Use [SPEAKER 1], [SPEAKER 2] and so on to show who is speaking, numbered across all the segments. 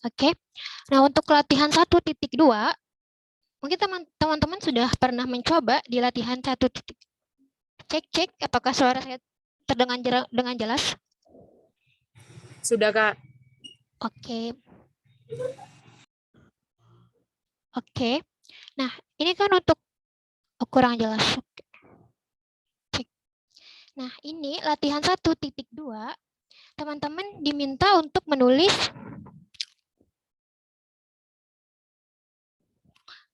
[SPEAKER 1] Oke. Nah, untuk latihan 1.2, mungkin teman-teman sudah pernah mencoba di latihan 1. Cek, apakah suara saya terdengar dengan jelas?
[SPEAKER 2] Sudah, Kak.
[SPEAKER 1] Oke. Oke. Nah, ini kan untuk kurang jelas. Cek. Nah, ini latihan 1.2. Teman-teman diminta untuk menulis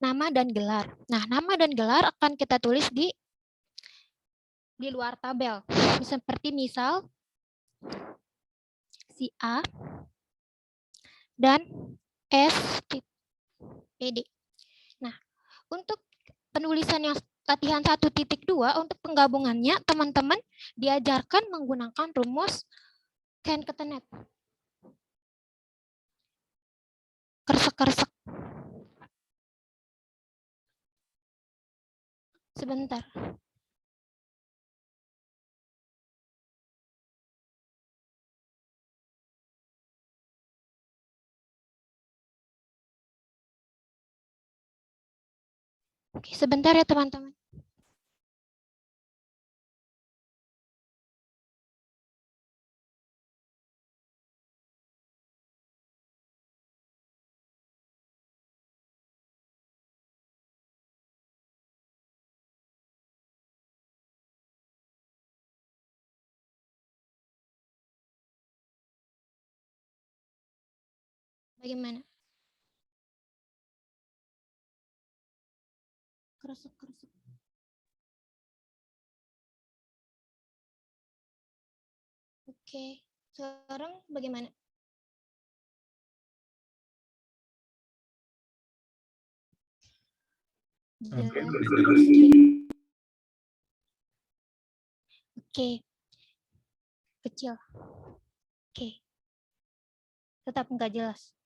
[SPEAKER 1] nama dan gelar. Nah, nama dan gelar akan kita tulis di luar tabel. Seperti misal si A dan SPD. Nah, untuk penulisan yang latihan 1.2 untuk penggabungannya, teman-teman diajarkan menggunakan rumus Ken-Ketenet. Kersek-kersek. Sebentar. Oke, sebentar ya teman-teman. Bagaimana? Kersek-kersek. Oke, sekarang bagaimana? Oke, kecil. Oke, tetap nggak jelas.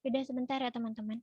[SPEAKER 1] Beda sebentar ya teman-teman.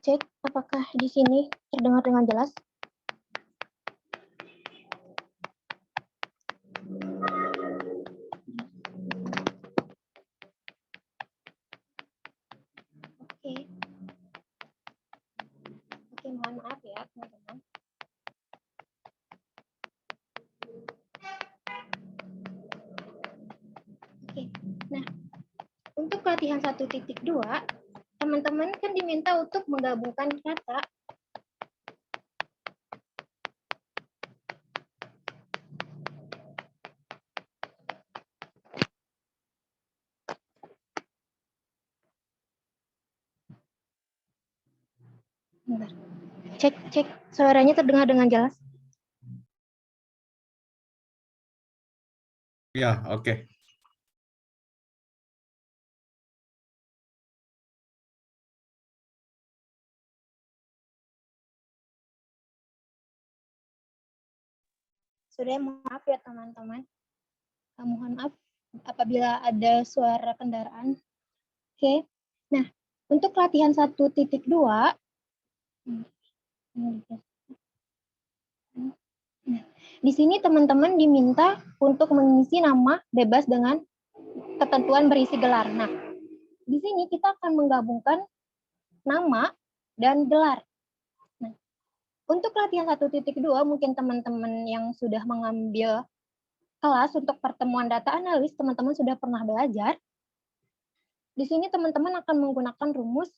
[SPEAKER 1] Cek apakah di sini terdengar dengan jelas. Oke. Oke, mohon maaf ya teman-teman. Oke. Nah, untuk latihan 1.2, teman-teman kan diminta untuk menggabungkan kata Cek suaranya terdengar dengan jelas.
[SPEAKER 3] Ya, oke.
[SPEAKER 1] Sudah, maaf ya teman-teman. Mohon maaf apabila ada suara kendaraan. Oke. Nah, untuk latihan 1.2, di sini teman-teman diminta untuk mengisi nama bebas dengan ketentuan berisi gelar. Nah, di sini kita akan menggabungkan nama dan gelar. Nah, untuk latihan 1.2, mungkin teman-teman yang sudah mengambil kelas untuk pertemuan data analis, teman-teman sudah pernah belajar. Di sini teman-teman akan menggunakan rumus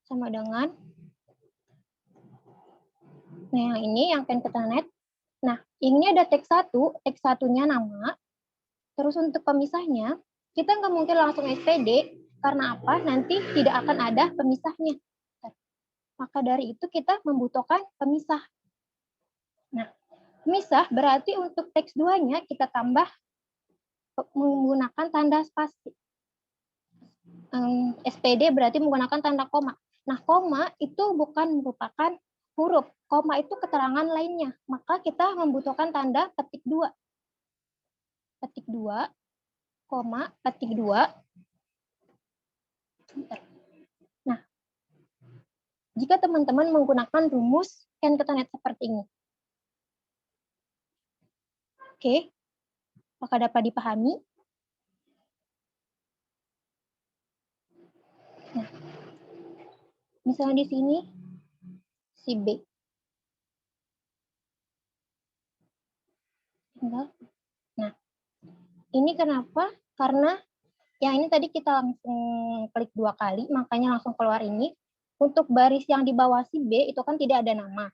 [SPEAKER 1] sama dengan, nah yang ini yang can ketenet. Nah, ini ada teks 1, teks 1-nya nama. Terus untuk pemisahnya, kita nggak mungkin langsung SPD, karena apa? Nanti tidak akan ada pemisahnya. Maka dari itu kita membutuhkan pemisah. Nah, pemisah berarti untuk teks 2-nya kita tambah menggunakan tanda spasi. SPD berarti menggunakan tanda koma. Nah, koma itu bukan merupakan huruf. Koma itu keterangan lainnya. Maka kita membutuhkan tanda petik 2. Petik 2, koma, petik 2. Nah, jika teman-teman menggunakan rumus can ketenet seperti ini. Oke, apakah dapat dipahami? Nah, misalnya di sini, si B. Nah, ini kenapa? Karena yang ini tadi kita langsung klik 2 kali, makanya langsung keluar ini. Untuk baris yang di bawah si B itu kan tidak ada nama.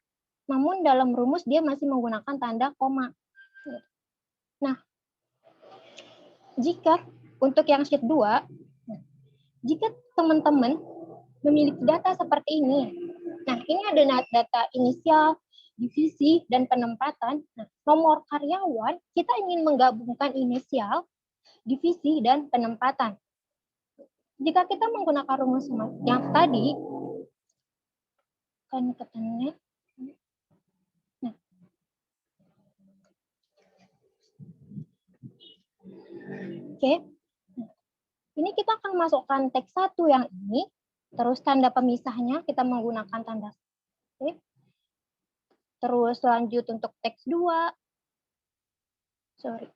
[SPEAKER 1] Namun dalam rumus dia masih menggunakan tanda koma. Nah, jika untuk yang sheet 2, jika teman-teman memiliki data seperti ini, nah ini ada data inisial, divisi, dan penempatan. Nah, nomor karyawan, kita ingin menggabungkan inisial, divisi, dan penempatan. Jika kita menggunakan rumus yang tadi, kan ketenet. Nah, oke. Ini kita akan masukkan teks 1 yang ini, terus tanda pemisahnya kita menggunakan tanda strip. Terus lanjut untuk teks 2. Sorry.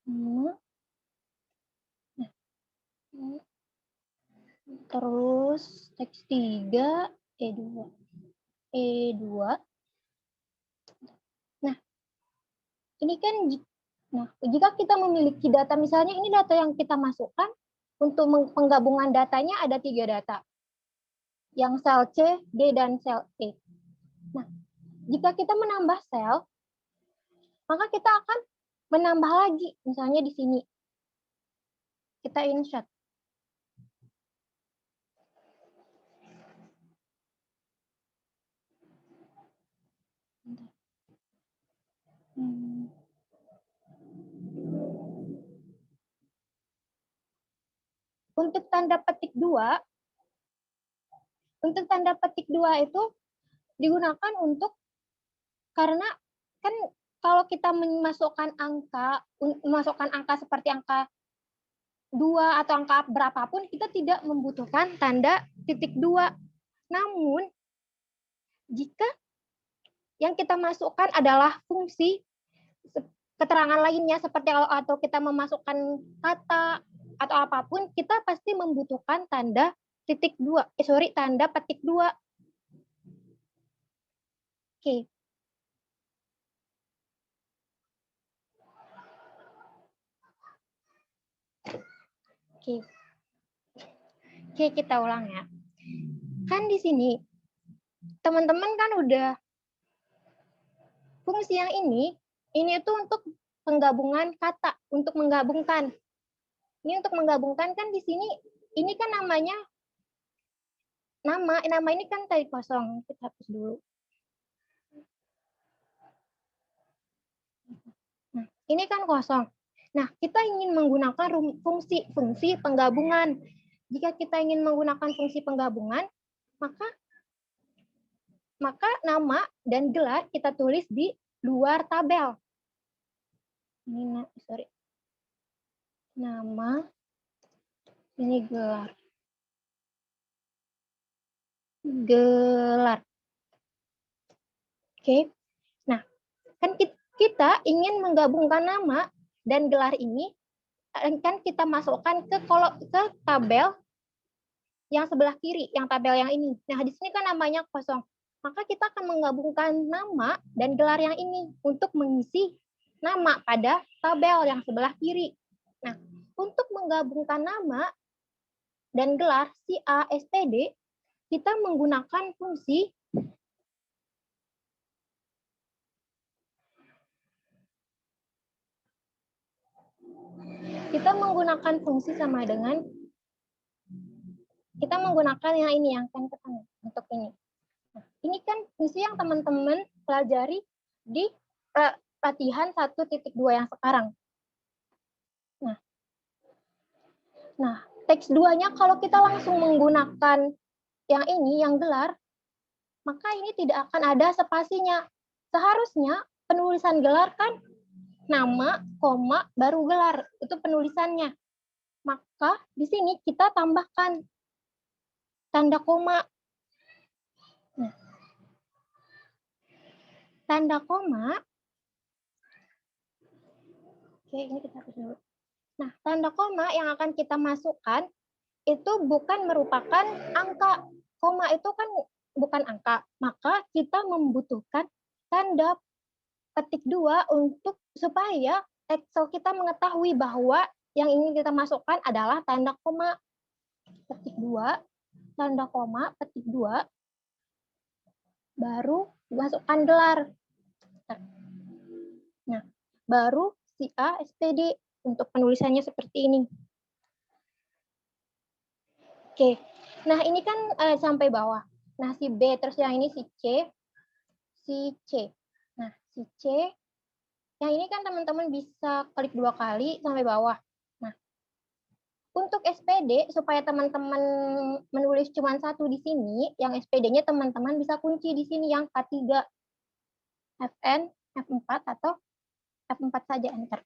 [SPEAKER 1] Nah. Terus teks 3, E2. E2. Nah, ini kan jika kita memiliki data, misalnya ini data yang kita masukkan, untuk penggabungan datanya ada 3 data. Yang sel C, D, dan sel E. Nah, jika kita menambah sel, maka kita akan menambah lagi. Misalnya di sini. Kita insert. Untuk tanda petik 2, itu digunakan untuk, karena kan kalau kita memasukkan angka seperti angka 2 atau angka berapapun, kita tidak membutuhkan tanda titik 2. Namun, jika yang kita masukkan adalah fungsi keterangan lainnya, seperti atau kita memasukkan kata atau apapun, kita pasti membutuhkan tanda titik 2. Tanda petik 2. Oke. Oke, kita ulang ya. Kan di sini teman-teman kan udah fungsi yang ini itu untuk penggabungan kata, untuk menggabungkan. Ini untuk menggabungkan kan di sini, ini kan namanya nama ini kan tadi kosong. Kita hapus dulu. Nah, ini kan kosong. Nah, kita ingin menggunakan fungsi penggabungan. Jika kita ingin menggunakan fungsi penggabungan, maka nama dan gelar kita tulis di luar tabel. Ini nama, ini gelar. Oke. Nah, kan kita ingin menggabungkan nama dan gelar ini, kan kita masukkan ke tabel yang sebelah kiri, yang tabel yang ini. Nah, di sini kan namanya kosong. Maka kita akan menggabungkan nama dan gelar yang ini untuk mengisi nama pada tabel yang sebelah kiri. Nah, untuk menggabungkan nama, dan gelar si A SPD, kita menggunakan fungsi sama dengan kita menggunakan yang ini, yang kan ketemu untuk ini. Nah, ini kan fungsi yang teman-teman pelajari di latihan 1.2 yang sekarang. Nah, teks 2-nya kalau kita langsung menggunakan yang ini, yang gelar, maka ini tidak akan ada spasinya. Seharusnya penulisan gelar kan nama, koma, baru gelar. Itu penulisannya. Maka di sini kita tambahkan tanda koma. Nah, tanda koma. Oke, ini kita hapus dulu. Nah, tanda koma yang akan kita masukkan itu bukan merupakan angka. Koma itu kan bukan angka. Maka kita membutuhkan tanda petik 2 untuk supaya Excel kita mengetahui bahwa yang ingin kita masukkan adalah tanda koma. Petik 2, tanda koma, petik 2, baru masukkan gelar. Nah, baru si A SPD untuk penulisannya seperti ini. Oke, nah ini kan sampai bawah. Nah, si B, terus yang ini si C, si C. Nah, si C, yang ini kan teman-teman bisa klik 2 kali sampai bawah. Nah, untuk SPD, supaya teman-teman menulis cuma satu di sini, yang SPD-nya teman-teman bisa kunci di sini yang K3, FN, F4, atau F4 saja, enter.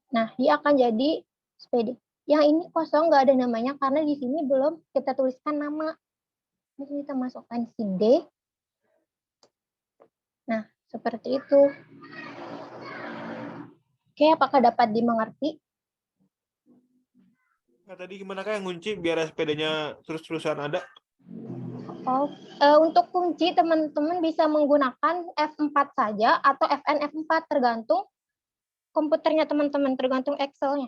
[SPEAKER 1] Nah, dia akan jadi SPD. Yang ini kosong, nggak ada namanya, karena di sini belum kita tuliskan nama. Di sini kita masukkan si D. Nah, seperti itu. Oke, apakah dapat dimengerti?
[SPEAKER 3] Nah, tadi gimana Kak yang ngunci biar SPD-nya terus-terusan ada?
[SPEAKER 1] Oh, untuk kunci teman-teman bisa menggunakan F4 saja atau FN F4 tergantung komputernya teman-teman, tergantung Excel-nya.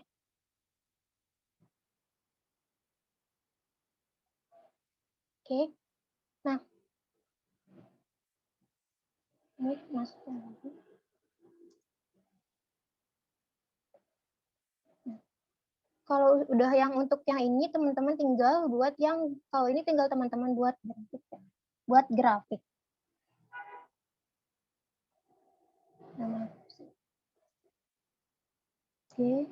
[SPEAKER 1] Oke. Nah, ini masuk lagi. Kalau udah yang untuk yang ini teman-teman tinggal buat yang kalau ini tinggal teman-teman buat grafik ya. Buat grafik. Nah, oke.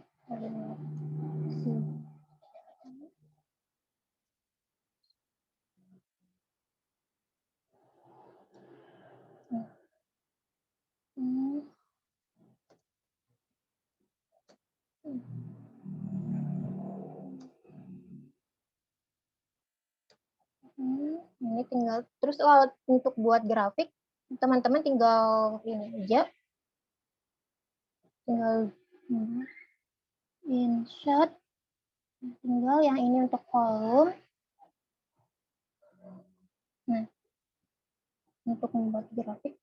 [SPEAKER 1] Ini tinggal terus kalau untuk buat grafik teman-teman tinggal ini aja, tinggal insert, tinggal yang ini untuk kolom. Nah, untuk membuat grafik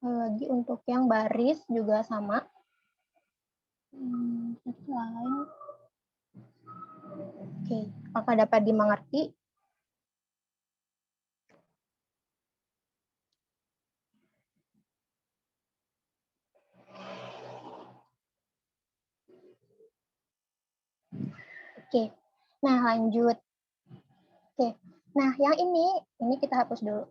[SPEAKER 1] lagi untuk yang baris juga sama. Lain. Oke, apakah dapat dimengerti? Oke, nah lanjut. Oke, nah yang ini kita hapus dulu.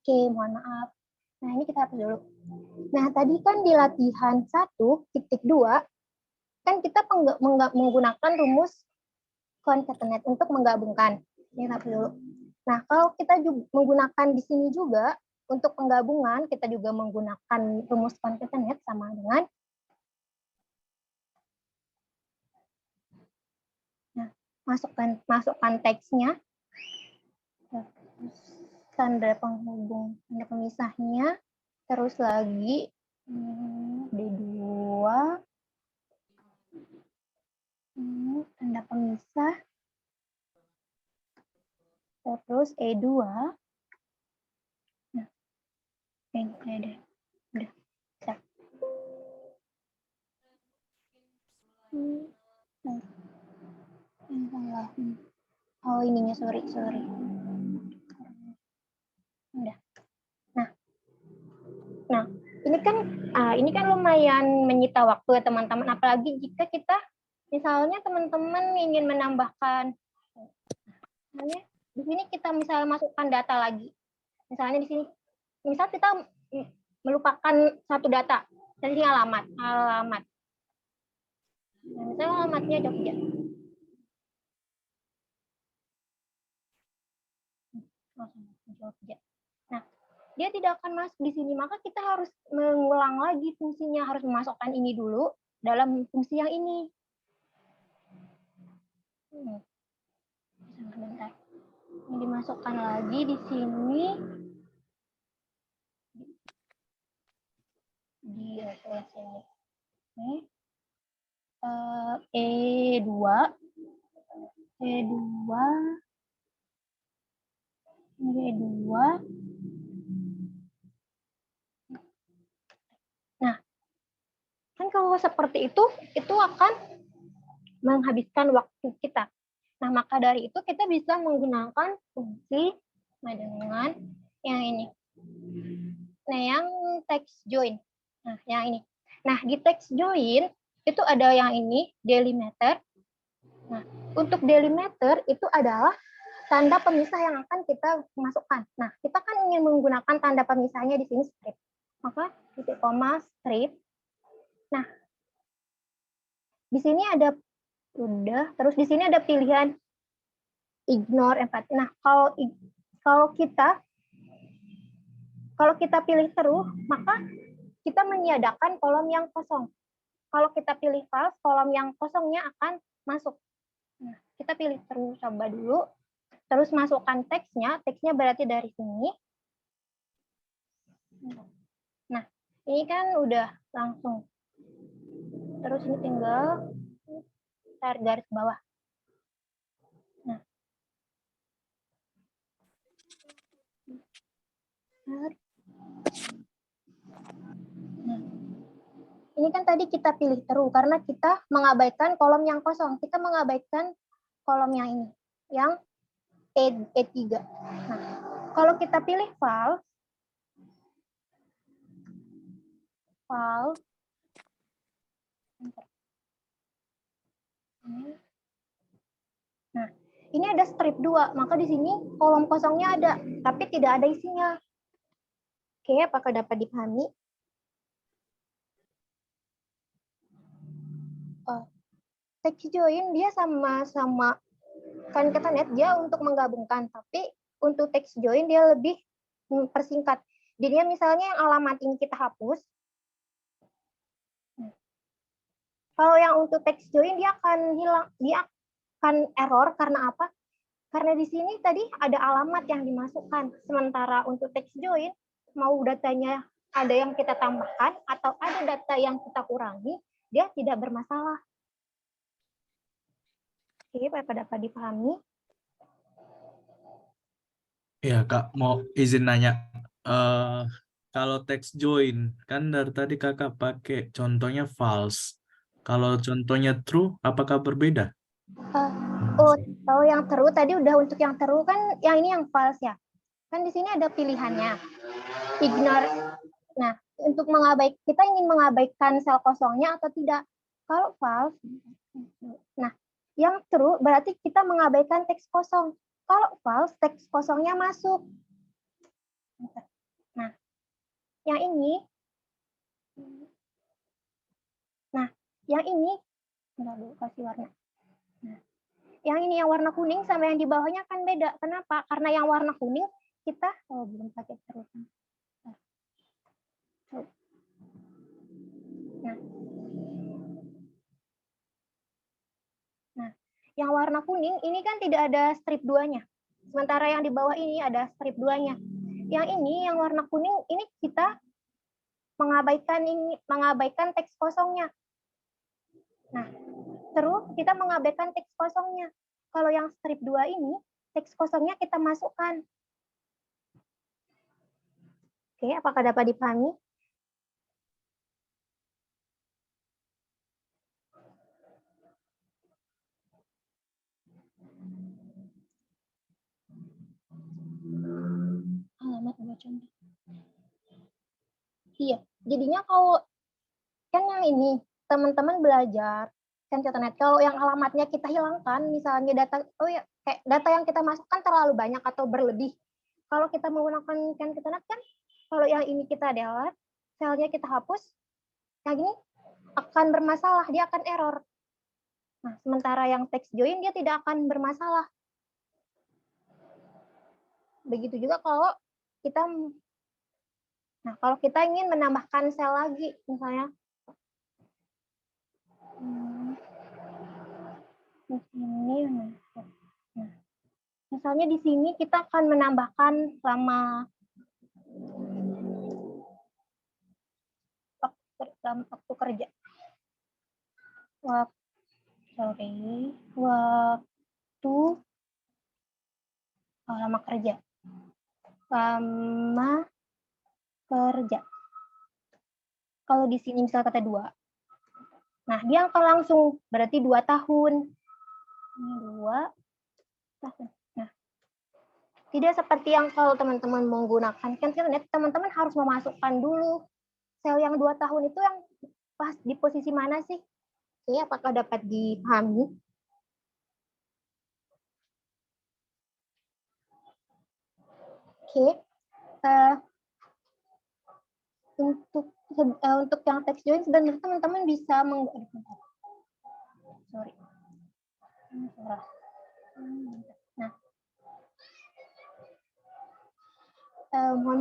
[SPEAKER 1] Oke, mohon maaf. Nah, ini kita hapus dulu. Nah, tadi kan di latihan 1.2, kan kita menggunakan rumus concatenate untuk menggabungkan. Ini hapus dulu. Nah, kalau kita juga menggunakan di sini juga, untuk penggabungan, kita juga menggunakan rumus concatenate sama dengan masukkan teksnya, tanda penghubung, tanda pemisahnya, terus lagi D2, tanda pemisah, terus E2. Nah, udah. Bisa. Oh, ininya, sorry. Udah. Nah, ini kan lumayan menyita waktu ya teman-teman, apalagi jika kita misalnya teman-teman ingin menambahkan, misalnya di sini kita misalnya masukkan data lagi. Misalnya di sini, misal kita melupakan satu data, dari sini alamat. Nah, misalnya alamatnya Jogja. Jogja. Nah, dia tidak akan masuk di sini, maka kita harus mengulang lagi fungsinya, harus memasukkan ini dulu dalam fungsi yang ini. Sebentar. Ini dimasukkan lagi di sini. Di sini. E2. Nah, kan kalau seperti itu akan menghabiskan waktu kita. Nah, maka dari itu kita bisa menggunakan fungsi dengan yang ini. Nah, yang text join. Nah, yang ini. Nah, di text join itu ada yang ini, delimiter. Nah, untuk delimiter itu adalah tanda pemisah yang akan kita masukkan. Nah, kita kan ingin menggunakan tanda pemisahnya di sini strip. Maka titik koma strip. Nah, di sini ada terus di sini ada pilihan ignore empathy. Nah, kalau kita pilih true, maka kita meniadakan kolom yang kosong. Kalau kita pilih false, kolom yang kosongnya akan masuk. Nah, kita pilih true, coba dulu. Terus masukkan teksnya berarti dari sini. Nah, ini kan udah langsung. Terus ini tinggal tarik garis bawah. Nah, ini kan tadi kita pilih true karena kita mengabaikan kolom yang kosong. Kita mengabaikan kolom yang ini, yang E3. Nah, kalau kita pilih false, nah, ini ada strip 2, maka di sini kolom kosongnya ada, tapi tidak ada isinya. Oke, apakah dapat dipahami? Text join dia sama-sama, kan kita lihat dia untuk menggabungkan, tapi untuk text join dia lebih persingkat. Jadinya misalnya yang alamat ini kita hapus. Kalau yang untuk text join dia akan hilang, dia akan error karena apa? Karena di sini tadi ada alamat yang dimasukkan. Sementara untuk text join, mau datanya ada yang kita tambahkan atau ada data yang kita kurangi, dia tidak bermasalah. Oke, dapat dipahami?
[SPEAKER 4] Ya, Kak, mau izin nanya. Kalau text join, kan dari tadi Kakak pakai contohnya false. Kalau contohnya true, apakah berbeda?
[SPEAKER 1] Kalau yang true tadi udah, untuk yang true kan yang ini yang false ya. Kan di sini ada pilihannya. Ignore. Nah, untuk kita ingin mengabaikan sel kosongnya atau tidak. Kalau false, nah, yang true berarti kita mengabaikan teks kosong. Kalau false, teks kosongnya masuk. Nah, yang ini, enggak dulu kasih warna. Nah, yang ini yang warna kuning sama yang di bawahnya kan beda. Kenapa? Karena yang warna kuning kita belum pakai terus. Nah, yang warna kuning ini kan tidak ada strip 2-nya. Sementara yang di bawah ini ada strip 2-nya. Yang ini yang warna kuning ini kita mengabaikan teks kosongnya. Nah, terus kita mengabaikan teks kosongnya. Kalau yang strip 2 ini teks kosongnya kita masukkan. Oke, apakah dapat dipahami? Alamat dua contoh. Iya, jadinya kalau kan yang ini teman-teman belajar Concatenet, kalau yang alamatnya kita hilangkan, misalnya data kayak data yang kita masukkan terlalu banyak atau berlebih. Kalau kita menggunakan Concatenet kan, kalau yang ini kita delete, selnya kita hapus, yang ini akan bermasalah, dia akan error. Nah, sementara yang text join dia tidak akan bermasalah. Begitu juga kalau kita ingin menambahkan sel lagi, misalnya di sini, nah, misalnya di sini kita akan menambahkan lama waktu kerja, lama kerja. Kalau di sini misal kata 2. Nah, dia akan langsung berarti 2 tahun. Ini 2 tahun. Nah, tidak seperti yang kalau teman-teman menggunakan Concatenet, teman-teman harus memasukkan dulu sel yang 2 tahun itu yang pas di posisi mana sih? Oke, apakah dapat dipahami? Oke. Untuk yang text join sebenarnya teman-teman bisa mohon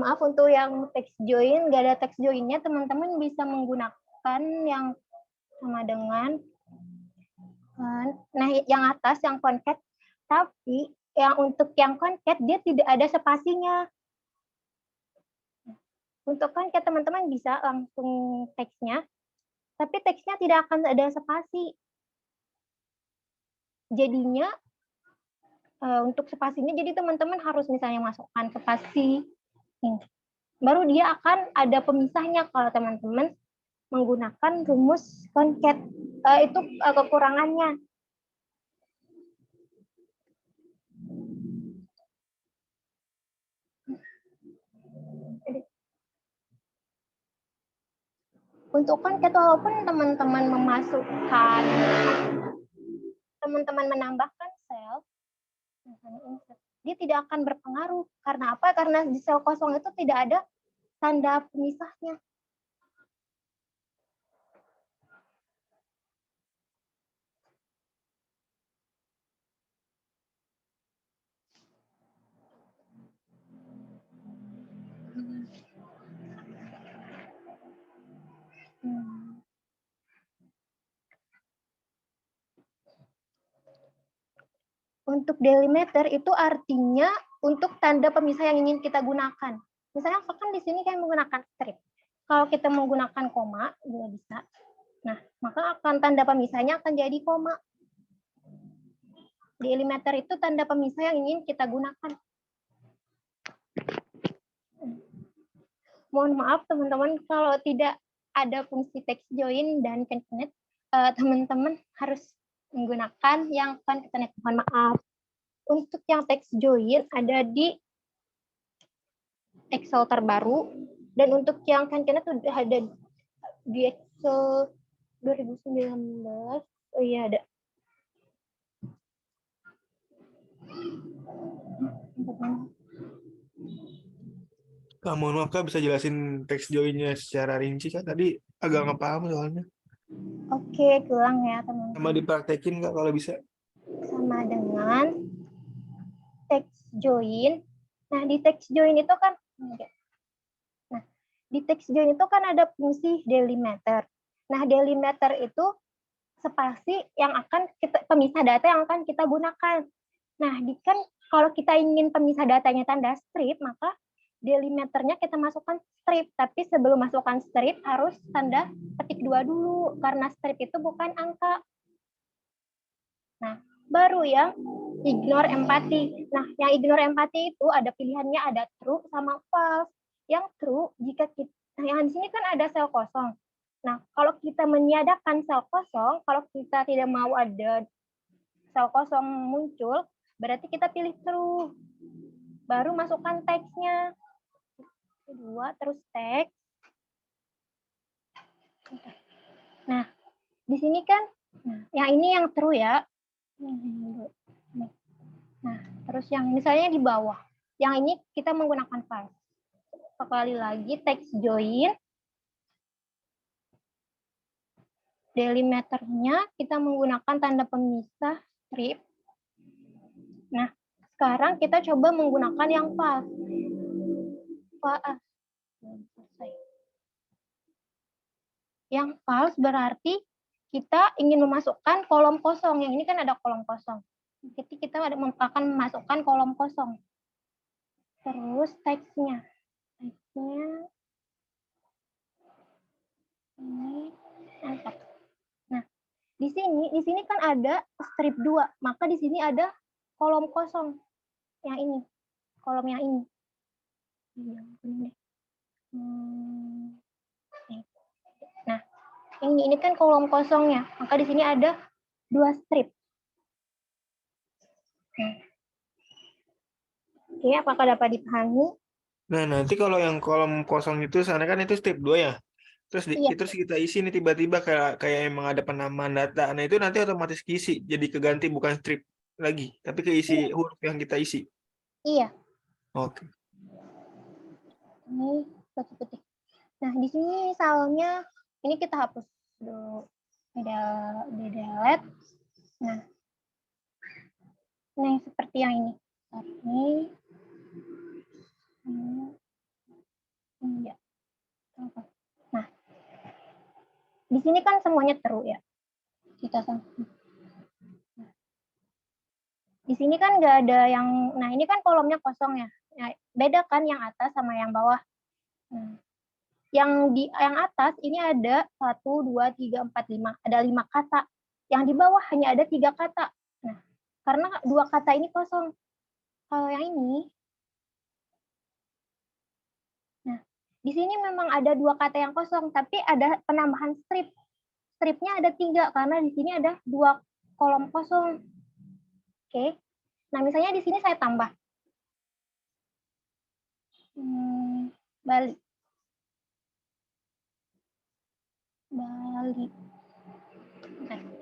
[SPEAKER 1] maaf untuk yang text join, nggak ada text joinnya, teman-teman bisa menggunakan yang sama dengan yang atas yang concat, tapi yang untuk yang concat dia tidak ada spasinya. Untuk concat teman-teman bisa langsung teksnya, tapi teksnya tidak akan ada spasi. Jadinya untuk spasinya, jadi teman-teman harus misalnya masukkan spasi, baru dia akan ada pemisahnya kalau teman-teman menggunakan rumus concat. Itu kekurangannya. Untuk concat, walaupun teman-teman menambahkan sel, dia tidak akan berpengaruh. Karena apa? Karena di sel kosong itu tidak ada tanda pemisahnya. Untuk delimiter itu artinya untuk tanda pemisah yang ingin kita gunakan. Misalnya kan di sini kayak menggunakan strip. Kalau kita menggunakan koma juga bisa. Nah, maka akan tanda pemisahnya akan jadi koma. Delimiter itu tanda pemisah yang ingin kita gunakan. Mohon maaf teman-teman kalau tidak ada fungsi text join dan Concatenet, teman-teman harus menggunakan yang Concatenet. Mohon maaf. Untuk yang text join ada di Excel terbaru, dan untuk yang Concatenet sudah ada di Excel 2019. Oh iya, ada.
[SPEAKER 3] Kak, mohon maaf Kak, bisa jelasin text join-nya secara rinci Kak? Tadi agak nggak paham soalnya.
[SPEAKER 1] Oke, ulang ya teman-teman.
[SPEAKER 3] Sama dipraktekin Kak kalau bisa.
[SPEAKER 1] Sama dengan text join. Nah, di text join itu kan ada fungsi delimiter. Nah, delimiter itu spasi yang akan pemisah data yang akan kita gunakan. Nah, kan kalau kita ingin pemisah datanya tanda strip, maka delimiternya kita masukkan strip. Tapi sebelum masukkan strip harus tanda petik 2 dulu, karena strip itu bukan angka. Nah, baru yang ignore empati. Nah, yang ignore empati itu ada pilihannya, ada true sama false. Yang true jika kita, yang di sini kan ada sel kosong. Nah, kalau kita meniadakan sel kosong, kalau kita tidak mau ada sel kosong muncul, berarti kita pilih true. Baru masukkan teksnya. Kedua, terus teks. Nah, di sini kan, yang ini yang true ya. Nah, terus yang misalnya di bawah. Yang ini kita menggunakan false. Sekali lagi, text join. Delimiternya kita menggunakan tanda pemisah strip. Nah, sekarang kita coba menggunakan yang false. Yang false berarti kita ingin memasukkan kolom kosong. Yang ini kan ada kolom kosong. Jadi kita akan memasukkan kolom kosong. Terus teksnya. Teksnya ini enter. Nah, di sini kan ada strip 2, maka di sini ada kolom kosong. Yang ini, kolom yang ini. Nah, ini kan kolom kosongnya, maka di sini ada 2 strip. Oke, apakah dapat dipahami?
[SPEAKER 3] Nah, nanti kalau yang kolom kosong itu sana kan itu strip 2 ya. Terus
[SPEAKER 1] Iya.
[SPEAKER 3] terus kita isi nih tiba-tiba kayak emang ada penamaan data. Nah, itu nanti otomatis keisi. Jadi keganti bukan strip lagi, tapi keisi huruf yang kita isi.
[SPEAKER 1] Iya.
[SPEAKER 3] Oke.
[SPEAKER 1] Ini putih-putih. Nah, di sini misalnya ini kita hapus dulu. Di delete. Nah, seperti yang ini. Iya. Nah, di sini kan semuanya true ya. Kita di sini kan nggak ada yang, nah ini kan kolomnya kosong ya. Nah, beda kan yang atas sama yang bawah. Nah, yang atas ini ada 1, 2, 3, 4, 5. Ada 5 kata. Yang di bawah hanya ada 3 kata. Nah, karena 2 kata ini kosong. Kalau yang ini, nah, di sini memang ada 2 kata yang kosong, tapi ada penambahan strip. Stripnya ada 3, karena di sini ada 2 kolom kosong. Oke. Nah, misalnya di sini saya tambah. Bali.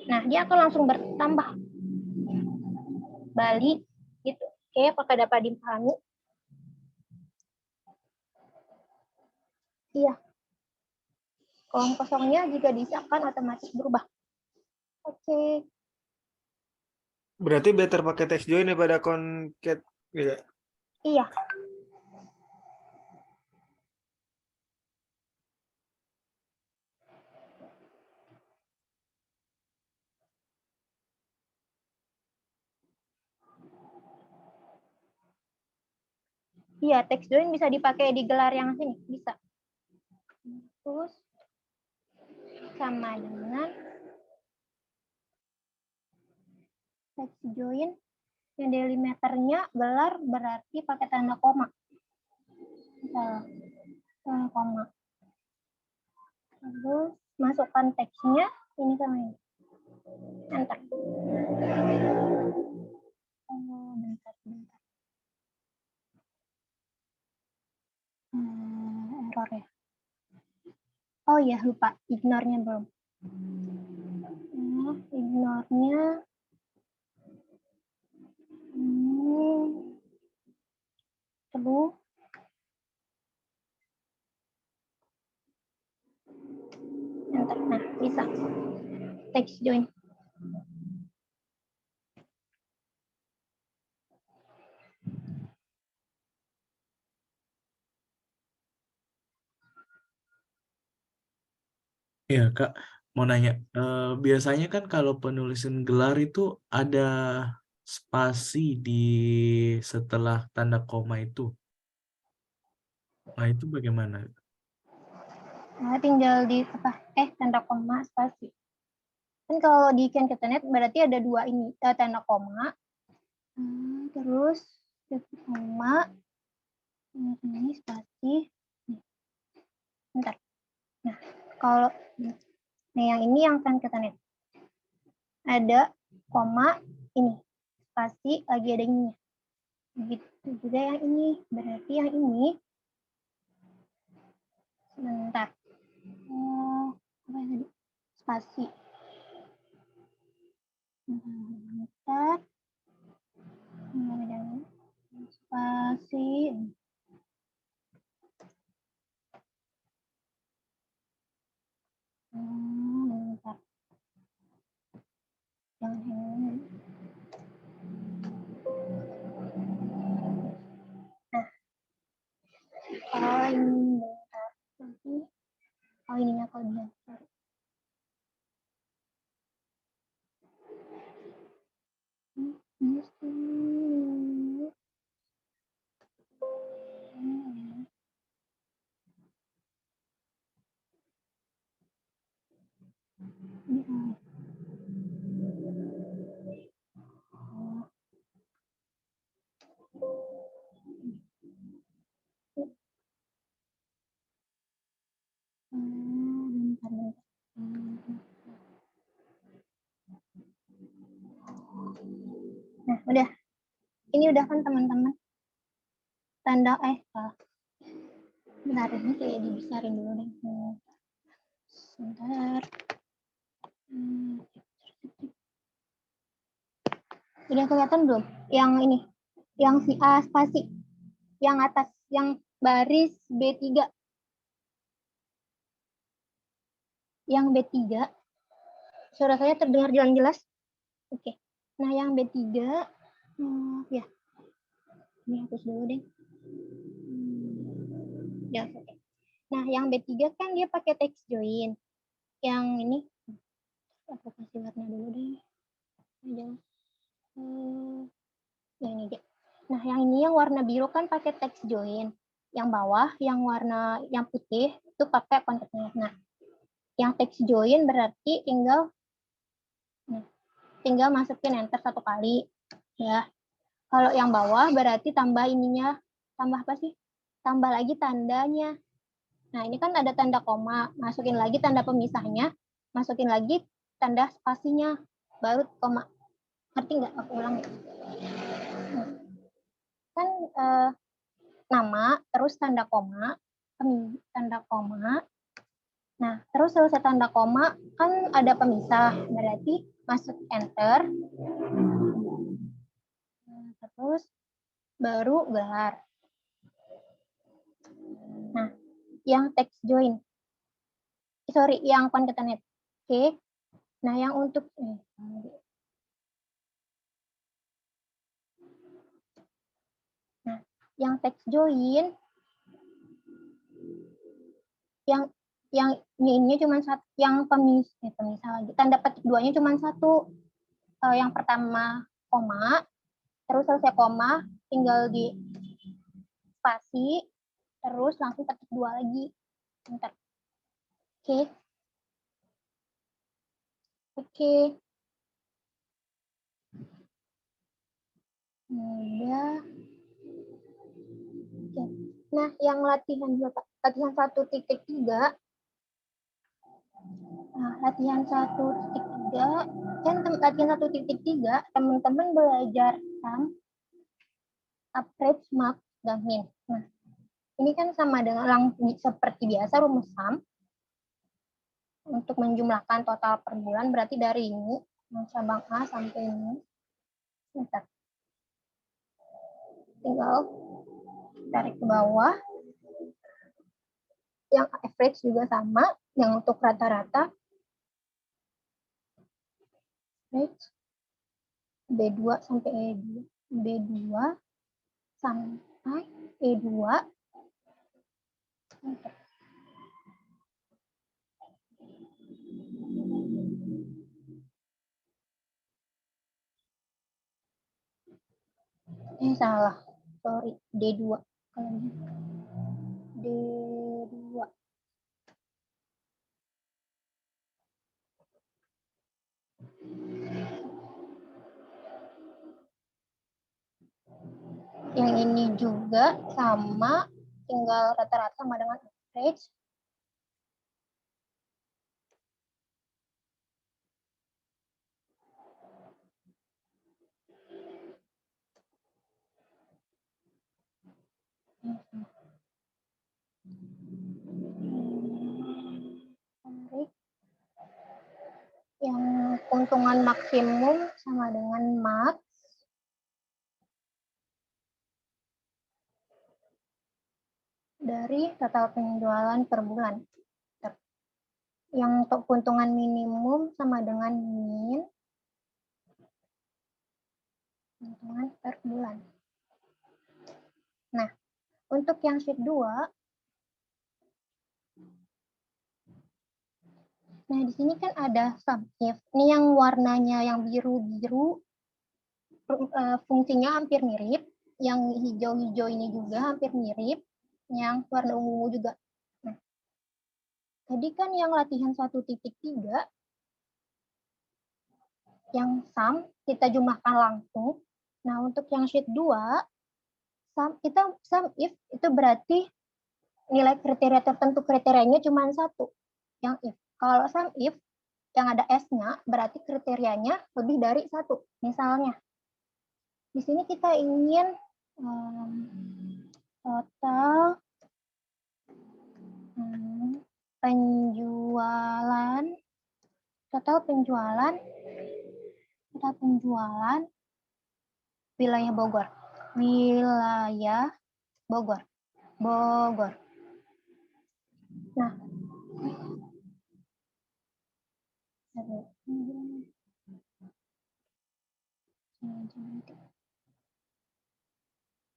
[SPEAKER 1] Nah, dia akan langsung bertambah. Bali, gitu. Oke, apakah dapat dipahami? Iya. Kolom kosongnya jika diisi akan otomatis berubah. Oke.
[SPEAKER 3] Berarti better pakai text join daripada concat gitu.
[SPEAKER 1] Iya. Iya, text join bisa dipakai di gelar yang sini, bisa. Terus sama dengan text join yang delimiternya gelar berarti pakai tanda koma. Misal, tanda koma. Terus masukkan teksnya ini sama ini. Enter. Bentar. Error ya. Oh iya, lupa. Ignore-nya belum. Ignore-nya. Terus. Enter. Nah, bisa. Text join.
[SPEAKER 4] Iya, Kak, mau nanya. Biasanya kan kalau penulisan gelar itu ada spasi di setelah tanda koma itu. Nah, itu bagaimana?
[SPEAKER 1] Nah, tinggal di apa? Tanda koma spasi. Kan kalau di Concatenate berarti ada 2 ini, tanda koma. Terus koma, ini spasi. Bentar. Nah, kalau yang ini yang concatenate. Ada koma ini spasi lagi ada ininya. Begitu juga yang ini. Berarti yang ini sebentar. Apa tadi? Spasi. Bentar. Spasi. Bentar. Jangan ini. Nah, ini bentar. Nanti, ininya kelebihan. Sorry. Nah, udah. Ini udah kan teman-teman. Tanda bentar, ini kayak dibesarin dulu deh. Sebentar. Udah kelihatan belum? Yang ini, yang si A spasi, yang atas, yang baris B3. Yang B3, suara saya terdengar jelas? Oke. Nah, yang B3, ya. Ini hapus dulu deh. Ya, oke. Nah, yang B3 kan dia pakai text join. Yang ini, aku kasih warna dulu deh. Yang ini dia. Nah, yang ini yang warna biru kan pakai text join. Yang bawah, yang warna yang putih itu pakai concatenate. Nah, yang text join berarti tinggal masukin enter 1 kali. Ya. Kalau yang bawah berarti tambah ininya, tambah apa sih? Tambah lagi tandanya. Nah, ini kan ada tanda koma, masukin lagi tanda pemisahnya, masukin lagi tanda spasinya, baru koma. Ngerti nggak? Aku ulang ya. Kan nama, terus tanda koma, Nah, terus selesai tanda koma, kan ada pemisah, berarti masuk enter, terus baru gelar. Nah, yang text join, yang concatenate. Oke. Nah, yang untuk yang text join, yang ini cuma satu, yang pemisah lagi. Tanda petik 2-nya cuma satu. Yang pertama koma, terus selesai koma, tinggal di spasi, terus langsung petik 2 lagi. Bentar. Oke. Oke. Udah. Oke. Nah, yang latihan 1.3. Nah, latihan 1.3, kan latihan 1.3 teman-teman belajar sum, average, max, dan min. Nah, ini kan sama dengan seperti biasa rumus sum. Untuk menjumlahkan total per bulan berarti dari ini, cabang A sampai ini. Bentar. Tinggal tarik ke bawah. Yang average juga sama, yang untuk rata-rata. Average B2 sampai E2. B2 sampai E2. Salah. Sorry, D2. D2. Yang ini juga sama, tinggal rata-rata sama dengan average. Tarik. Yang keuntungan maksimum sama dengan max dari total penjualan per bulan. Yang keuntungan minimum sama dengan min keuntungan per bulan. Nah, untuk yang sheet 2, nah di sini kan ada sum if. Ini yang warnanya yang biru-biru, fungsinya hampir mirip. Yang hijau-hijau ini juga hampir mirip. Yang warna ungu juga. Nah, tadi kan yang latihan 1.3, yang sum kita jumlahkan langsung. Nah, untuk yang sheet 2, sum if itu berarti nilai kriteria tertentu, kriterianya cuma satu, yang if. Kalau sum if yang ada S-nya berarti kriterianya lebih dari satu. Misalnya, di sini kita ingin total penjualan wilayah Bogor. Wilayah Bogor.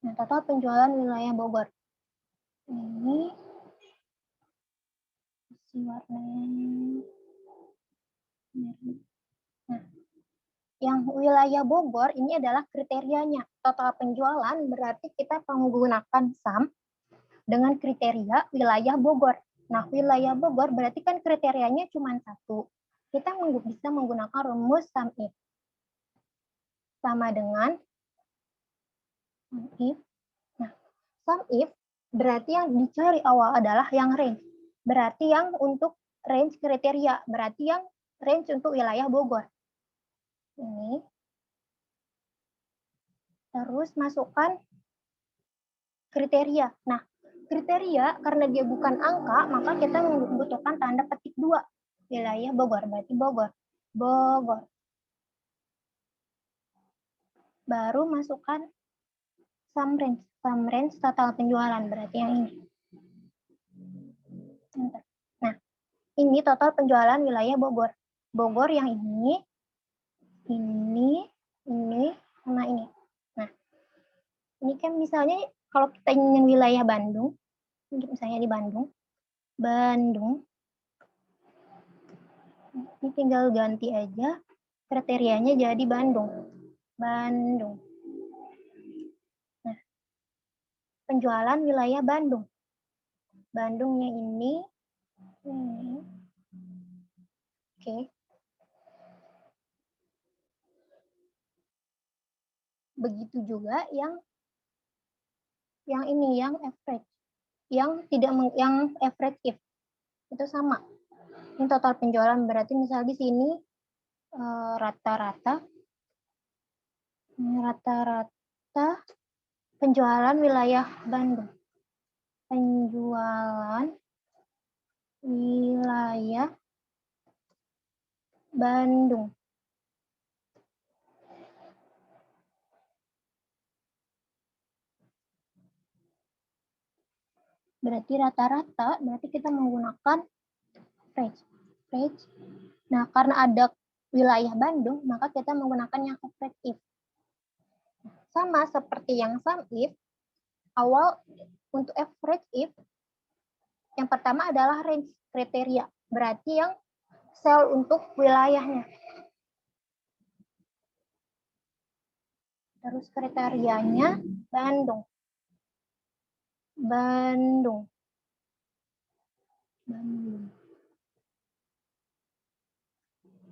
[SPEAKER 1] Nah, total penjualan wilayah Bogor. Ini isi warnanya. Nah, yang wilayah Bogor ini adalah kriterianya. Total penjualan berarti kita menggunakan sum dengan kriteria wilayah Bogor. Nah, wilayah Bogor berarti kan kriterianya cuma satu. Kita bisa menggunakan rumus sum if. Sama dengan sum if. Nah, sum if berarti yang dicari awal adalah yang range. Berarti yang untuk range kriteria. Berarti yang range untuk wilayah Bogor. Ini. Terus masukkan kriteria. Nah, kriteria karena dia bukan angka, maka kita membutuhkan tanda petik 2. Wilayah Bogor, berarti Bogor. Baru masukkan sum range total penjualan, berarti yang ini. Nah, ini total penjualan wilayah Bogor. Bogor yang ini, sama ini. Nah, ini kan misalnya kalau kita ingin wilayah Bandung, misalnya di Bandung, ini tinggal ganti aja kriterianya jadi Bandung. Nah, penjualan wilayah Bandung. Bandungnya ini. Oke. Begitu juga yang ini, yang average. Yang average if. Itu sama. Ini total penjualan berarti misal di sini rata-rata penjualan wilayah Bandung. Penjualan wilayah Bandung. Berarti rata-rata, berarti kita menggunakan average. Nah, karena ada wilayah Bandung, maka kita menggunakan yang average if. Sama seperti yang sum if, awal untuk average if, yang pertama adalah range kriteria, berarti yang sel untuk wilayahnya. Terus kriterianya Bandung.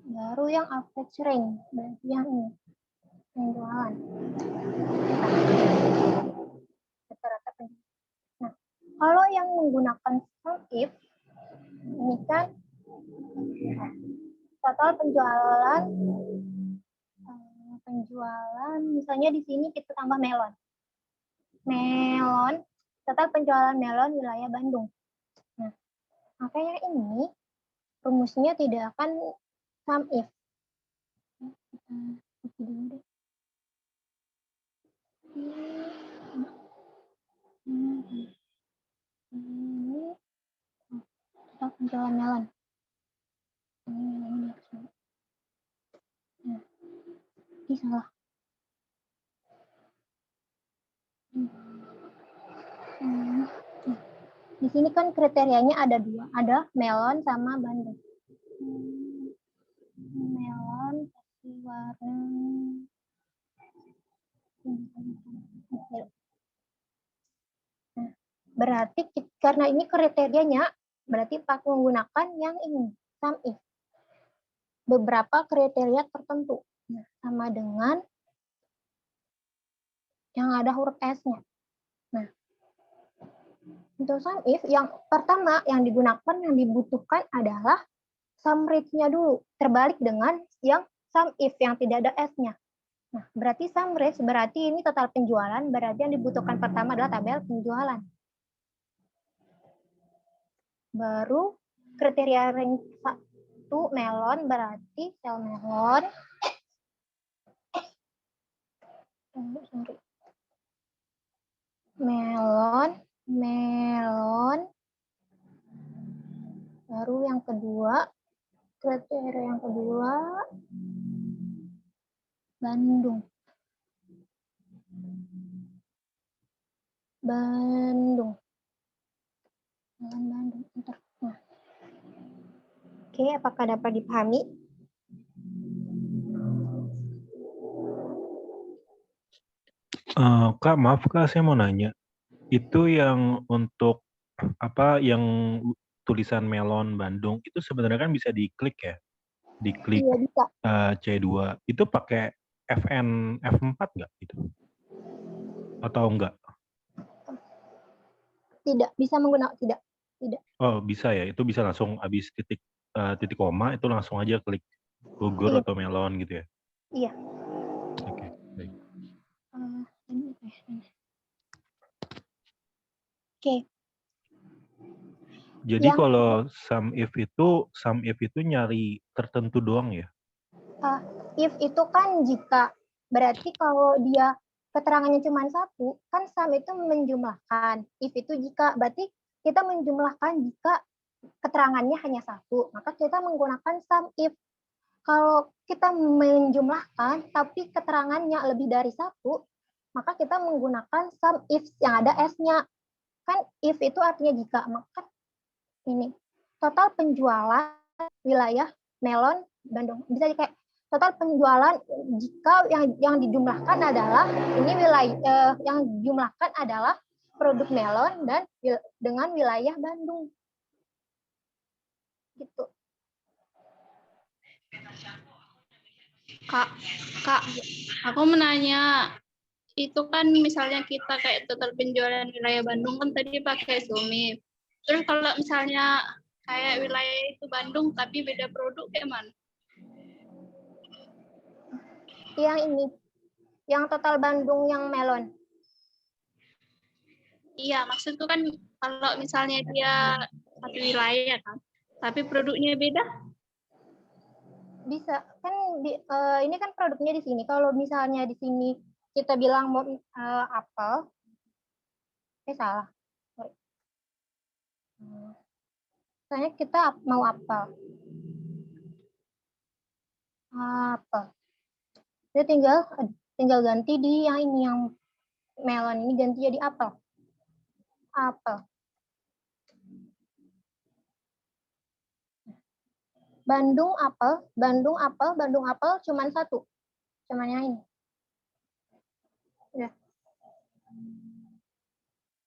[SPEAKER 1] Baru yang average range, berarti yang ini, penjualan. menggunakan sum if, ini kan total penjualan misalnya di sini kita tambah melon, total penjualan melon wilayah Bandung. Nah, makanya ini rumusnya tidak akan sum if. Kita dulu deh. Ini total penjualan melon. Ini salah. Di sini kan kriterianya ada 2, ada melon sama Bandung. Melon kasih warna. Nah, berarti karena ini kriterianya, berarti pakai menggunakan yang ini, sum if. Beberapa kriteria tertentu. Nah, sama dengan yang ada huruf S-nya. Nah, untuk sum if, yang pertama yang digunakan, yang dibutuhkan adalah sum rate-nya dulu. Terbalik dengan yang sum if yang tidak ada S-nya. Nah, berarti sum rate berarti ini total penjualan, berarti yang dibutuhkan pertama adalah tabel penjualan. Baru kriteria rank 1 melon, berarti sel melon. Melon. Baru yang kedua, kriteria yang kedua, Bandung. Bandung. Nah. Oke, apakah dapat dipahami?
[SPEAKER 5] Kak, maaf Kak, saya mau nanya. Itu yang untuk apa yang tulisan melon Bandung itu sebenarnya kan bisa diklik ya? Diklik
[SPEAKER 1] Iya, bisa.
[SPEAKER 5] C2. Itu pakai FN F4 nggak gitu? Atau enggak?
[SPEAKER 1] Tidak, bisa menggunakan tidak.
[SPEAKER 5] Oh, bisa ya. Itu bisa langsung habis titik koma itu langsung aja klik gugur
[SPEAKER 1] Iya.
[SPEAKER 5] atau melon gitu ya?
[SPEAKER 1] Iya.
[SPEAKER 5] Oke, baik.
[SPEAKER 1] Oke.
[SPEAKER 5] Jadi
[SPEAKER 1] Yang-
[SPEAKER 5] kalau sum if itu nyari tertentu doang ya?
[SPEAKER 1] If itu kan jika, berarti kalau dia keterangannya cuma 1, kan sum itu menjumlahkan. If itu jika, berarti kita menjumlahkan jika keterangannya hanya 1, maka kita menggunakan sum if. Kalau kita menjumlahkan tapi keterangannya lebih dari 1, maka kita menggunakan sum if yang ada S-nya. Kan if itu artinya jika, maka ini total penjualan wilayah melon Bandung. Bisa kayak total penjualan jika yang dijumlahkan adalah ini wilayah yang dijumlahkan adalah produk melon dan dengan wilayah Bandung. Gitu.
[SPEAKER 6] Kak, aku menanya, itu kan misalnya kita kayak total penjualan wilayah Bandung kan tadi pakai SUMIF. Terus kalau misalnya kayak wilayah itu Bandung tapi beda produk kayak mana?
[SPEAKER 1] Yang ini, yang total Bandung yang melon.
[SPEAKER 6] Iya, maksudku kan kalau misalnya dia satu wilayah kan, tapi produknya beda.
[SPEAKER 1] Bisa kan ini kan produknya di sini. Kalau misalnya di sini kita bilang mau apel, salah. Sorry. Misalnya kita mau apel. Jadi tinggal ganti di yang ini, yang melon ini ganti jadi apel. Bandung apel cuman 1. Cuman yang ini. Ya.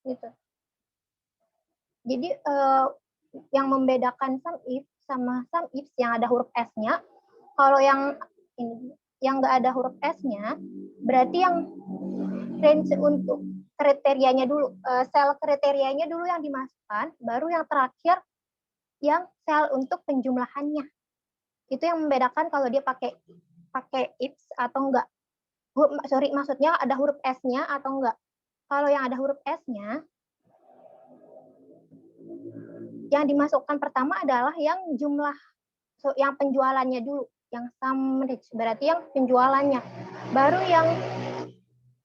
[SPEAKER 1] Gitu. Jadi yang membedakan sum if sama sum if yang ada huruf S-nya, kalau yang ini yang nggak ada huruf S-nya, berarti yang range untuk kriterianya dulu, sel kriterianya dulu yang dimasukkan, baru yang terakhir yang sel untuk penjumlahannya. Itu yang membedakan kalau dia pakai if atau enggak. Maksudnya ada huruf S-nya atau enggak. Kalau yang ada huruf S-nya, yang dimasukkan pertama adalah yang jumlah, yang penjualannya dulu, yang sum rich, berarti yang penjualannya. Baru yang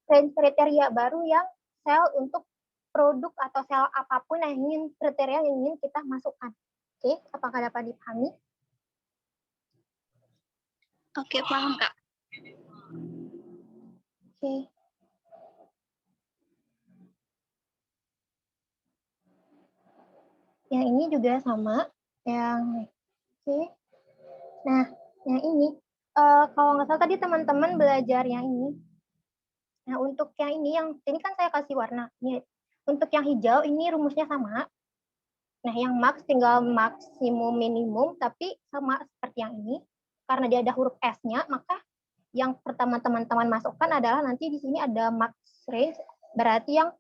[SPEAKER 1] kriteria, baru yang sel untuk produk atau sel apapun yang ingin, kriteria yang ingin kita masukkan. Oke, apakah dapat dipahami?
[SPEAKER 6] Oke, paham, Kak.
[SPEAKER 1] Oke. Yang ini juga sama, yang oke. Nah, yang ini, kalau nggak salah tadi teman-teman belajar yang ini. Nah, untuk yang ini kan saya kasih warna. Ini, untuk yang hijau, ini rumusnya sama. Nah, yang max tinggal maksimum minimum, tapi sama seperti yang ini. Karena dia ada huruf S-nya, maka yang pertama teman-teman masukkan adalah nanti di sini ada max range, berarti yang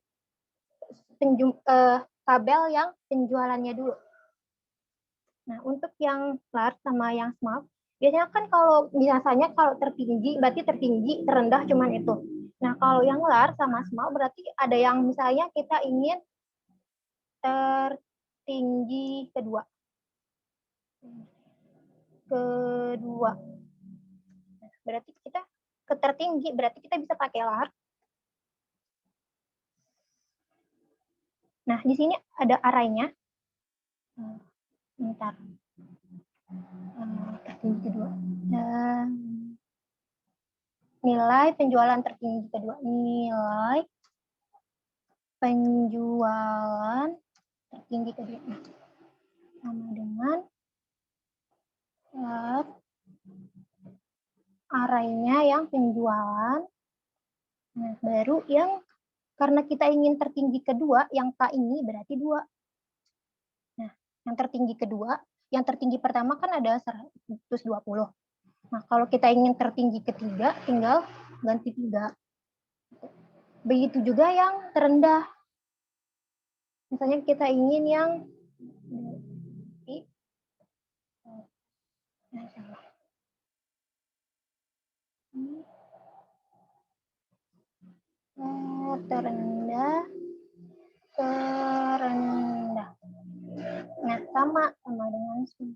[SPEAKER 1] tabel yang penjualannya dulu. Nah, untuk yang large sama yang small, biasanya kan kalau biasanya kalau tertinggi, berarti tertinggi, terendah cuman itu. Nah, kalau yang large sama small, berarti ada yang misalnya kita ingin tertinggi kedua. Berarti kita tertinggi, berarti kita bisa pakai large. Nah, di sini ada arraynya. Bentar. Tertinggi kedua. Nilai penjualan tertinggi kedua. Nilai penjualan tertinggi kedua. Sama dengan arraynya yang penjualan. Nah, baru yang karena kita ingin tertinggi kedua, yang K ini berarti 2. Nah, yang tertinggi kedua, yang tertinggi pertama kan ada 120. Nah, kalau kita ingin tertinggi ketiga, tinggal ganti 3. Begitu juga yang terendah. Misalnya kita ingin yang terendah. Nah, sama dengan small.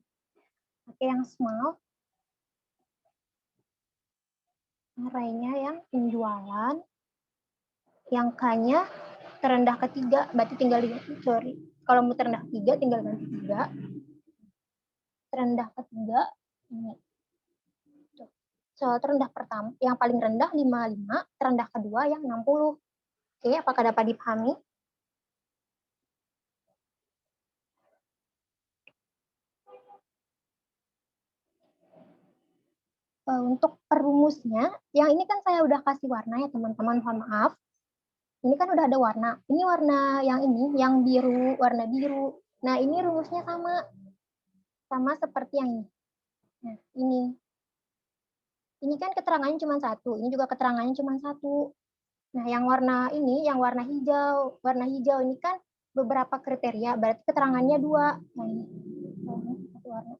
[SPEAKER 1] Oke, yang small. Arraynya yang penjualan. Yang K-nya terendah ketiga, berarti tinggal kalau mau terendah ketiga, tinggal ganti 3. Terendah ketiga, ini. Soal terendah pertama, yang paling rendah 55, terendah kedua yang 60. Oke, apakah dapat dipahami? Untuk perumusnya, yang ini kan saya udah kasih warna ya teman-teman, mohon maaf. Ini kan udah ada warna. Ini warna yang ini, yang biru, warna biru. Nah, ini rumusnya sama. Sama seperti yang ini. Nah, ini. Ini kan keterangannya cuma 1. Ini juga keterangannya cuma 1. Nah, yang warna ini, yang warna hijau. Warna hijau ini kan beberapa kriteria, berarti keterangannya 2. Nah, ini. Satu warna.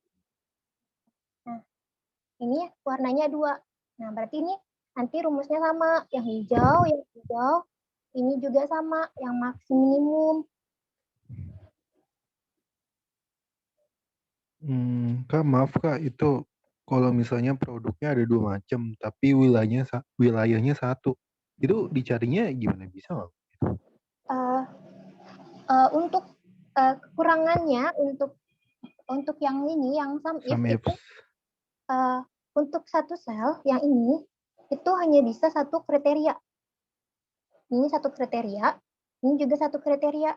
[SPEAKER 1] Nah, ini warnanya 2. Nah, berarti ini nanti rumusnya sama. Yang hijau, ini juga sama, yang maksimum.
[SPEAKER 5] Kak, maaf Kak, itu kalau misalnya produknya ada 2 macam, tapi wilayahnya 1, itu dicarinya gimana, bisa nggak?
[SPEAKER 1] Untuk kekurangannya, untuk yang ini, yang sum if itu, untuk satu sel yang ini, itu hanya bisa 1 kriteria. Ini 1 kriteria, ini juga 1 kriteria.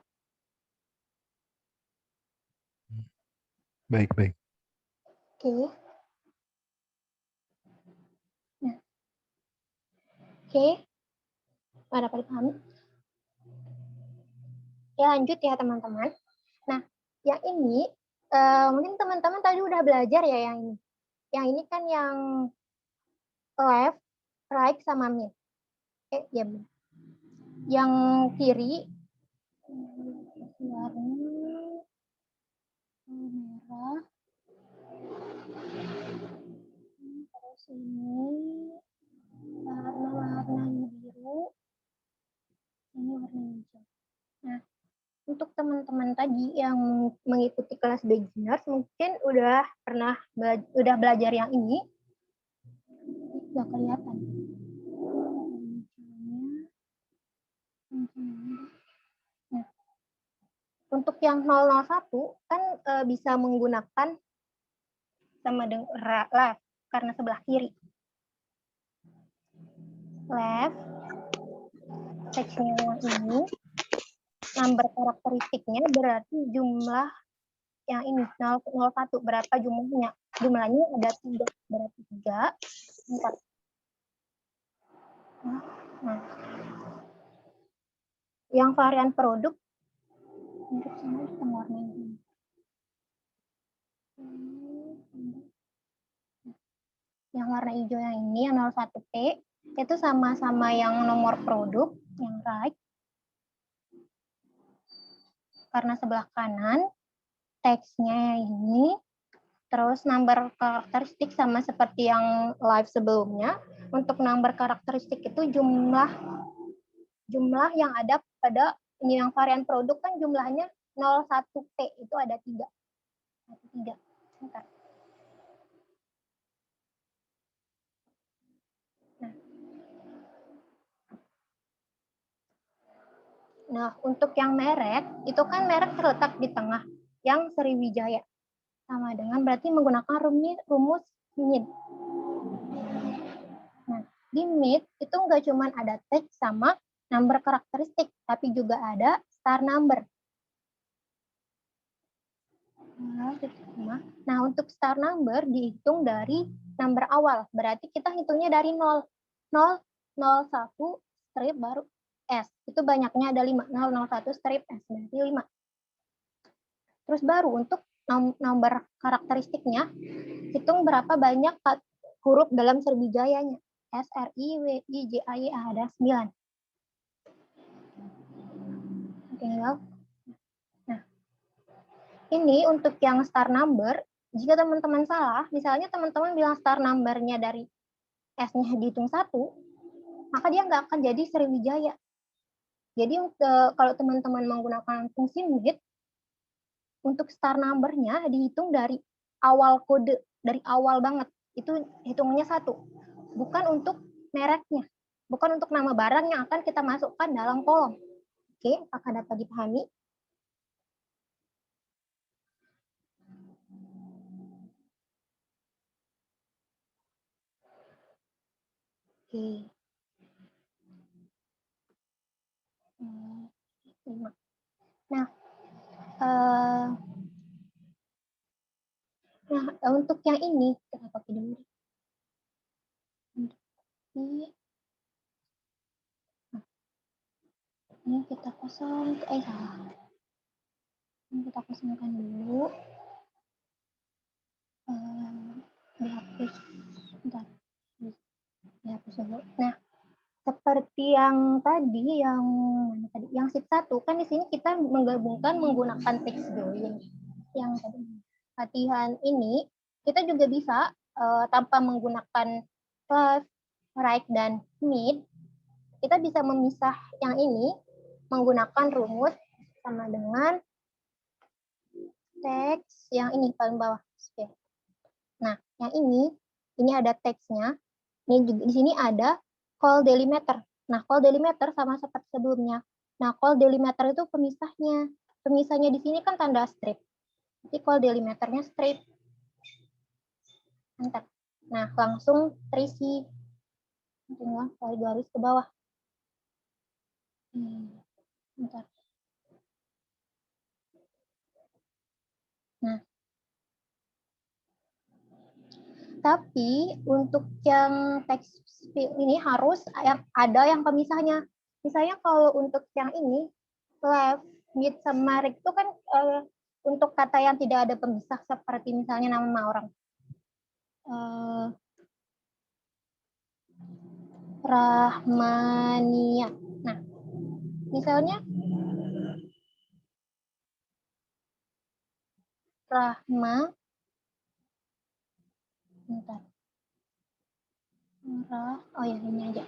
[SPEAKER 5] Baik.
[SPEAKER 1] Oke. Nah. Oke. Pada paham? Ya, lanjut ya teman-teman. Nah, yang ini, mungkin teman-teman tadi udah belajar ya yang ini. Yang ini kan yang left, right, sama mid. Ya benar. Yang kiri warna merah. Terus ini warna biru. Ini warna hijau. Nah, untuk teman-teman tadi yang mengikuti kelas beginners mungkin udah belajar yang ini. Udah kelihatan. Nah, untuk yang 001 kan bisa menggunakan sama dengan left karena sebelah kiri. Left, teksnya ini, number karakteristiknya berarti jumlah yang ini 001 berapa jumlahnya? Jumlahnya ada 3, berarti 3, 4. Nah, yang varian produk untuk sama kita warna ini. Yang warna hijau yang ini yang 01P itu sama-sama yang nomor produk yang right. Karena sebelah kanan teksnya ini, terus number karakteristik sama seperti yang live sebelumnya. Untuk number karakteristik itu jumlah yang ada pada ini yang varian produk kan jumlahnya 01P itu ada 3. 3. Bentar. Nah, untuk yang merek, itu kan merek terletak di tengah, yang Sriwijaya. Sama dengan berarti menggunakan rumus MID. Nah, di MID itu nggak cuma ada teks sama number karakteristik, tapi juga ada star number. Nah, untuk star number dihitung dari number awal, berarti kita hitungnya dari 0. 0, 01, strip baru S. Itu banyaknya ada 5. 001 strip S, berarti 5. Terus baru untuk nomor karakteristiknya, hitung berapa banyak huruf dalam Sriwijayanya. S, R, I, W, I, J, A, Y, A, ada 9. Tinggal. Nah, ini untuk yang star number, jika teman-teman salah, misalnya teman-teman bilang star number-nya dari S-nya dihitung 1, maka dia nggak akan jadi Sriwijaya. Jadi kalau teman-teman menggunakan fungsi MID, untuk star number-nya dihitung dari awal kode, dari awal banget. Itu hitungannya 1. Bukan untuk mereknya. Bukan untuk nama barang yang akan kita masukkan dalam kolom. Oke, apakah dapat dipahami? Oke. 5. Nah, untuk yang ini kita pakai dulu. Ini kita kosong, salah. Ini kita kosongkan dulu. Dihapus, bentar. Dihapus dulu. Nah, seperti yang tadi, yang sheet 1 kan di sini kita menggabungkan menggunakan text join. Yang tadi latihan ini kita juga bisa tanpa menggunakan left, right, dan mid, kita bisa memisah yang ini menggunakan rumus sama dengan teks yang ini paling bawah. Nah, yang ini ada teksnya. Ini juga di sini ada call delimiter. Nah, call delimiter sama seperti sebelumnya. Nah, call delimiter itu pemisahnya. Pemisahnya di sini kan tanda strip. Jadi call delimiternya strip. Enter. Nah, langsung terisi. Tinggal tarik garis ke bawah. Bentar. Nah, tapi untuk yang teks ini harus ada yang pemisahnya. Misalnya kalau untuk yang ini, left, mid, sama right itu kan untuk kata yang tidak ada pemisah seperti misalnya nama orang. Rahmania. Nah, Misalnya Rahma, bentar. Oh ya, ini aja.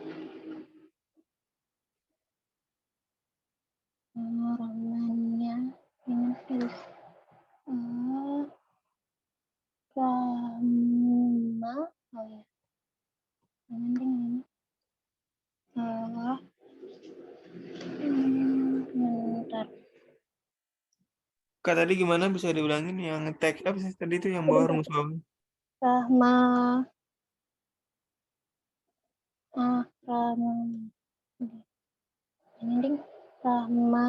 [SPEAKER 1] Rahmanya ini terus Rahma, oh ya, ini. Bentar.
[SPEAKER 3] Kak, tadi gimana bisa diulangin yang tag apa sih tadi itu yang bawah rumus bawah?
[SPEAKER 1] Rahma, Rahma, ini ding, Rahma,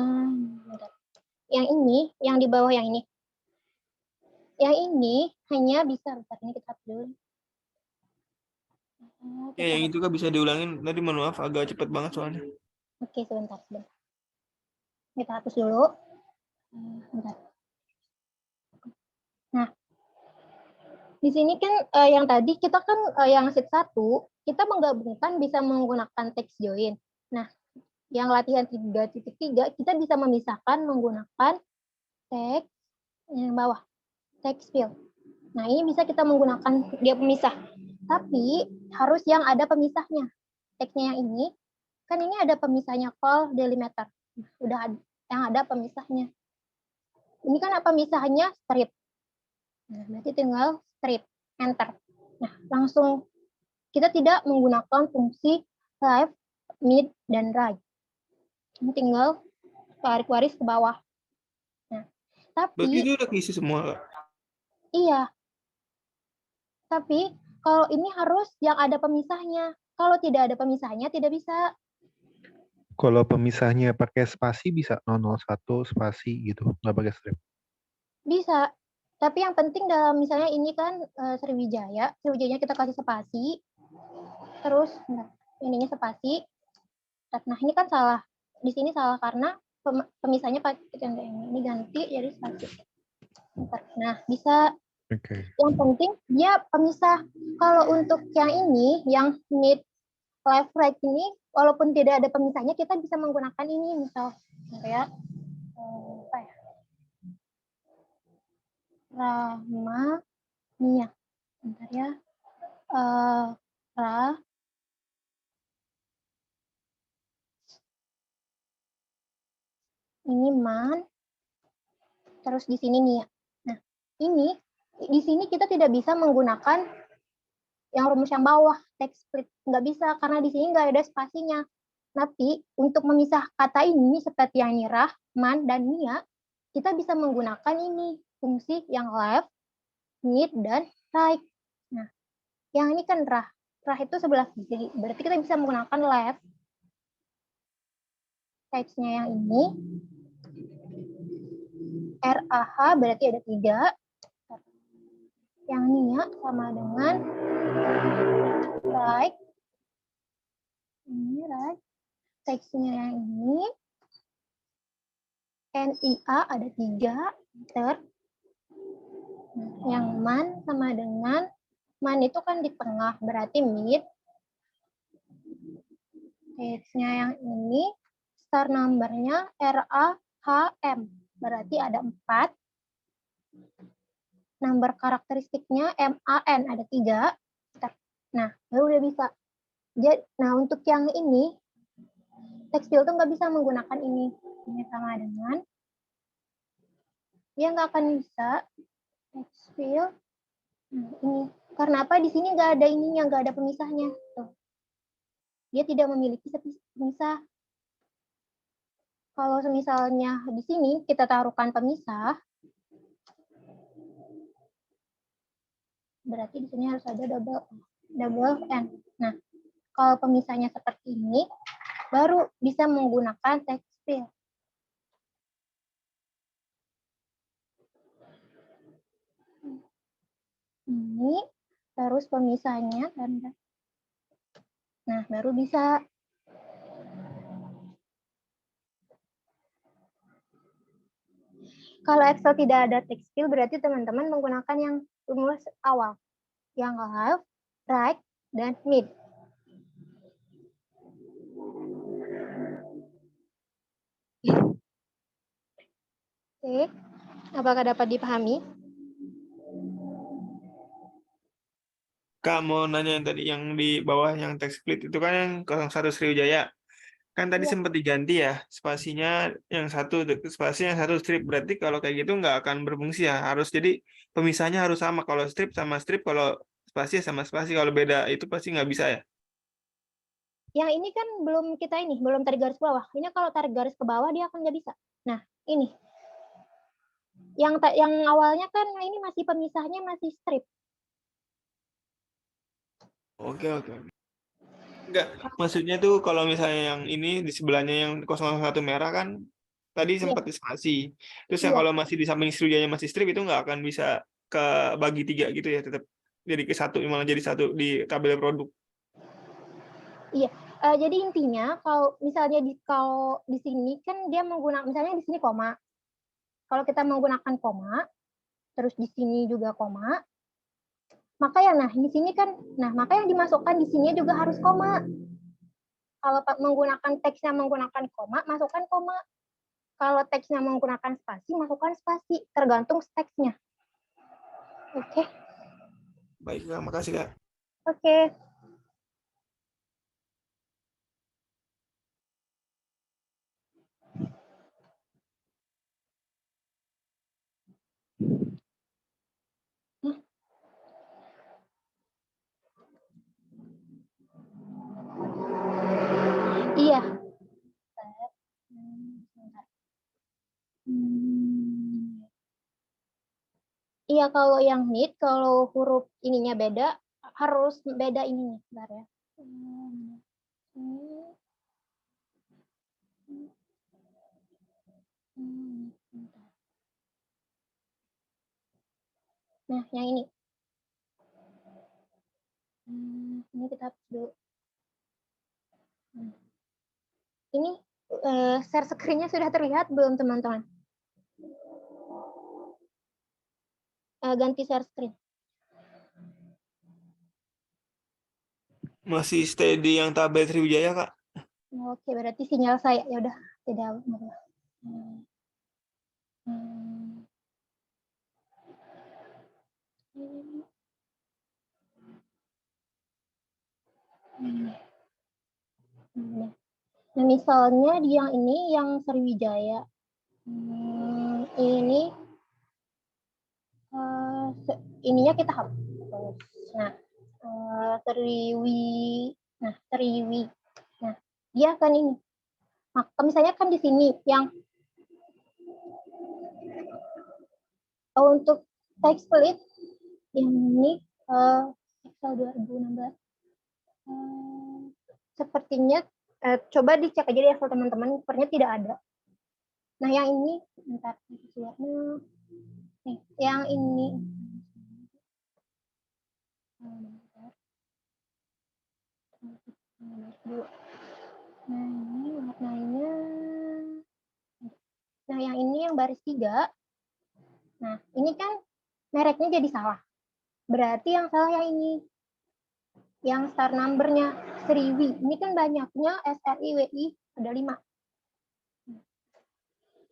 [SPEAKER 1] bentar. Yang ini, yang di bawah yang ini. Yang ini hanya bisa, bentar ini kita hapus dulu.
[SPEAKER 3] Ya, yang itu Kak bisa diulangin. Tadi mohon maaf agak cepet banget soalnya.
[SPEAKER 1] Oke, sebentar. Kita hapus dulu. Bentar. Nah, di sini kan yang tadi kita kan yang sheet 1, kita menggabungkan bisa menggunakan text join. Nah, yang latihan 3.3 kita bisa memisahkan menggunakan text yang bawah, text fill. Nah, ini bisa kita menggunakan dia pemisah. Tapi harus yang ada pemisahnya. Teksnya yang ini, kan ini ada pemisahnya call delimiter. Udah ada, yang ada pemisahnya. Ini kan apa pemisahnya? Strip. Nah, berarti tinggal strip, enter. Nah, langsung kita tidak menggunakan fungsi left, mid, dan right. Ini tinggal tarik waris ke bawah. Nah,
[SPEAKER 3] Berarti
[SPEAKER 1] tapi
[SPEAKER 3] itu udah keisi semua Kak.
[SPEAKER 1] iya. Tapi kalau ini harus yang ada pemisahnya. Kalau tidak ada pemisahnya tidak bisa.
[SPEAKER 5] Kalau pemisahnya pakai spasi bisa 001 spasi gitu, nggak pakai strip.
[SPEAKER 1] Bisa. Tapi yang penting dalam misalnya ini kan Sriwijaya kita kasih spasi. Terus ininya spasi. Nah, ini kan salah. Di sini salah karena pemisahnya pakai ini ganti jadi spasi. Nah, bisa.
[SPEAKER 5] Oke.
[SPEAKER 1] Yang penting dia pemisah. Kalau untuk yang ini, yang mid, left, right ini, walaupun tidak ada pemisahnya, kita bisa menggunakan ini. Misal kayak apa ya? Rahma, Nia. Bentar ya. Ini man. Terus di sini Nia. Nah, ini di sini kita tidak bisa menggunakan yang rumus yang bawah, text split. Nggak bisa, karena di sini nggak ada spasinya. Tapi untuk memisah kata ini, seperti yang ini Rah, Man, dan Nia, kita bisa menggunakan ini, fungsi yang left, mid, dan right. Nah, yang ini kan Rah. Rah itu sebelah kiri. Berarti kita bisa menggunakan left. Text-nya yang ini. RAH berarti ada 3. Yang Nia sama dengan right. Ini right. Teksnya yang ini. NIA ada 3. Enter. Yang man sama dengan man itu kan di tengah berarti mid. Teksnya yang ini star numbernya RAHM berarti ada 4. Number karakteristiknya MAN ada 3. Nah, baru udah bisa. Nah, untuk yang ini, tekstil tuh nggak bisa menggunakan ini. Ini sama dengan, dia nggak akan bisa tekstil. Nah, ini. Karena apa? Di sini nggak ada ininya, nggak ada pemisahnya. Tuh. Dia tidak memiliki pemisah. Kalau misalnya di sini kita taruhkan pemisah, berarti di sini harus ada double N. Nah, kalau pemisahnya seperti ini, baru bisa menggunakan text fill. Ini, terus pemisahnya, nah baru bisa. Kalau Excel tidak ada text fill, berarti teman-teman menggunakan yang rumus awal, yang left, right, dan mid. Apakah dapat dipahami?
[SPEAKER 3] Kak mau nanya yang tadi yang di bawah yang teks split itu kan yang 01 Sriwijaya. Kan tadi
[SPEAKER 1] Iya.
[SPEAKER 3] sempat diganti ya spasinya yang satu spasi yang satu strip. Berarti kalau kayak gitu nggak akan berfungsi ya. Harus jadi pemisahnya harus sama. Kalau strip sama strip, kalau spasi sama spasi. Kalau beda itu pasti nggak bisa ya.
[SPEAKER 1] Yang ini kan belum tarik garis bawah. Ini kalau tarik garis ke bawah dia akan nggak bisa. Nah, ini. Yang awalnya kan ini masih pemisahnya masih strip.
[SPEAKER 3] Oke. Enggak, maksudnya tuh kalau misalnya yang ini di sebelahnya yang 01 merah kan tadi sempat spasi. Terus yang
[SPEAKER 1] Iya.
[SPEAKER 3] kalau masih di samping Sriwijaya masih strip itu nggak akan bisa kebagi 3 gitu ya, tetap jadi ke satu, malah jadi satu di tabel produk.
[SPEAKER 1] Jadi intinya kalau misalnya kalau di sini kan dia menggunakan misalnya di sini koma. Kalau kita menggunakan koma, terus di sini juga koma, maka ya di sini kan maka yang dimasukkan di sini juga harus koma. Kalau menggunakan teksnya menggunakan koma, masukkan koma. Kalau teksnya menggunakan spasi, masukkan spasi, tergantung teksnya. Oke.
[SPEAKER 3] Baik, Kak, makasih, Kak.
[SPEAKER 1] Oke. Iya. Iya, kalau yang need, kalau huruf ininya beda, harus beda ininya. Bentar ya. Nah, yang ini. Ini kita hapus dulu. Ini share screen-nya sudah terlihat belum, teman-teman? Ganti share screen.
[SPEAKER 3] Masih stay di yang tabel Sriwijaya, Kak.
[SPEAKER 1] Oke, berarti sinyal saya ya udah tidak apa-apa. Nah, misalnya di yang ini yang Sriwijaya. Ini ininya kita hapus. Nah, Triwi. Nah, dia kan ini. Maka misalnya kan di sini yang untuk teks split yang ini Excel 2016 sepertinya coba dicek aja di Excel teman-teman, sepertinya tidak ada. Nah, yang ini bentar nih, yang ini nah ini warnanya, nah yang ini yang baris 3. Nah, ini kan mereknya jadi salah. Berarti yang salah yang ini. Yang star number-nya Sriwi. Ini kan banyaknya SRIWI ada 5.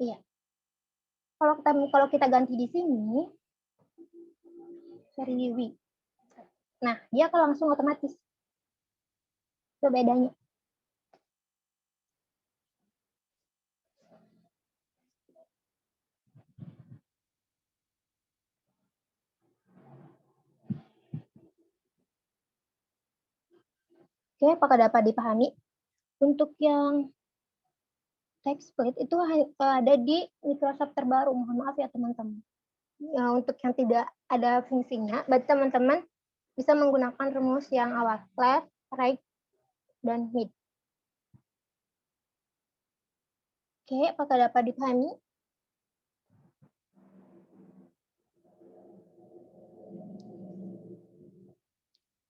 [SPEAKER 1] Iya. Kalau kita ganti di sini Sriwi. Nah, dia akan langsung otomatis. Itu bedanya. Oke, apakah dapat dipahami? Untuk yang text split itu ada di Microsoft terbaru. Mohon maaf ya teman-teman. Ya, untuk yang tidak ada fungsinya, berarti teman-teman bisa menggunakan rumus yang awal, left, right, dan mid. Oke, apakah dapat dipahami?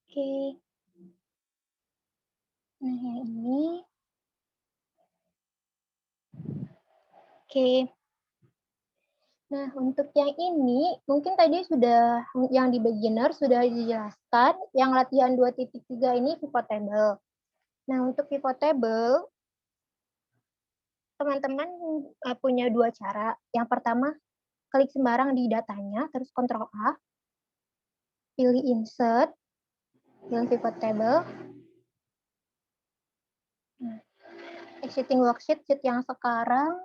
[SPEAKER 1] Oke. Nah, yang ini. Oke. Nah, untuk yang ini, mungkin tadi sudah, yang di beginner sudah dijelaskan, yang latihan 2.3 ini pivot table. Nah, untuk pivot table, teman-teman punya 2 cara. Yang pertama, klik sembarang di datanya, terus Ctrl A, pilih insert, pilih pivot table. Nah, exiting worksheet sheet yang sekarang,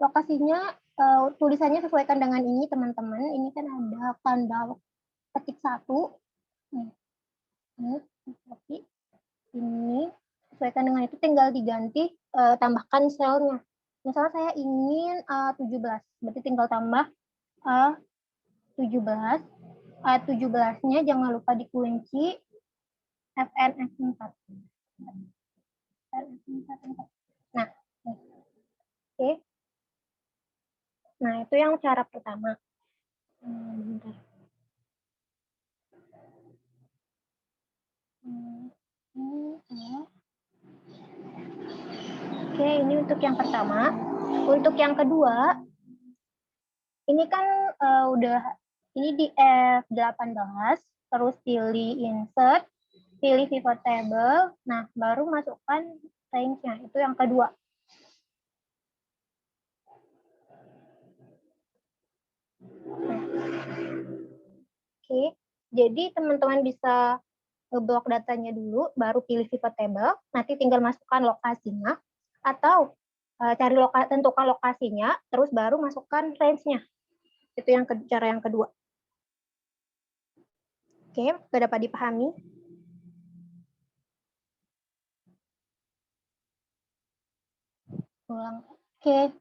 [SPEAKER 1] lokasinya tulisannya sesuaikan dengan ini teman-teman. Ini kan ada tanda ketik 1. Ini sesuaikan dengan itu, tinggal diganti, tambahkan selnya. Misalnya saya ingin 17, berarti tinggal tambah 17. 17-nya jangan lupa dikunci FN F4. Nah, oke. Nah, itu yang cara pertama. Bentar. Oke, ini untuk yang pertama. Untuk yang kedua, ini kan ini di F18, terus pilih insert, pilih pivot table, nah baru masukkan range-nya, itu yang kedua. Oke, jadi teman-teman bisa ngeblok datanya dulu, baru pilih pivot table, nanti tinggal masukkan lokasinya, atau tentukan lokasinya, terus baru masukkan range-nya. Itu yang cara yang kedua. Oke, sudah dapat dipahami? Ulang. Oke.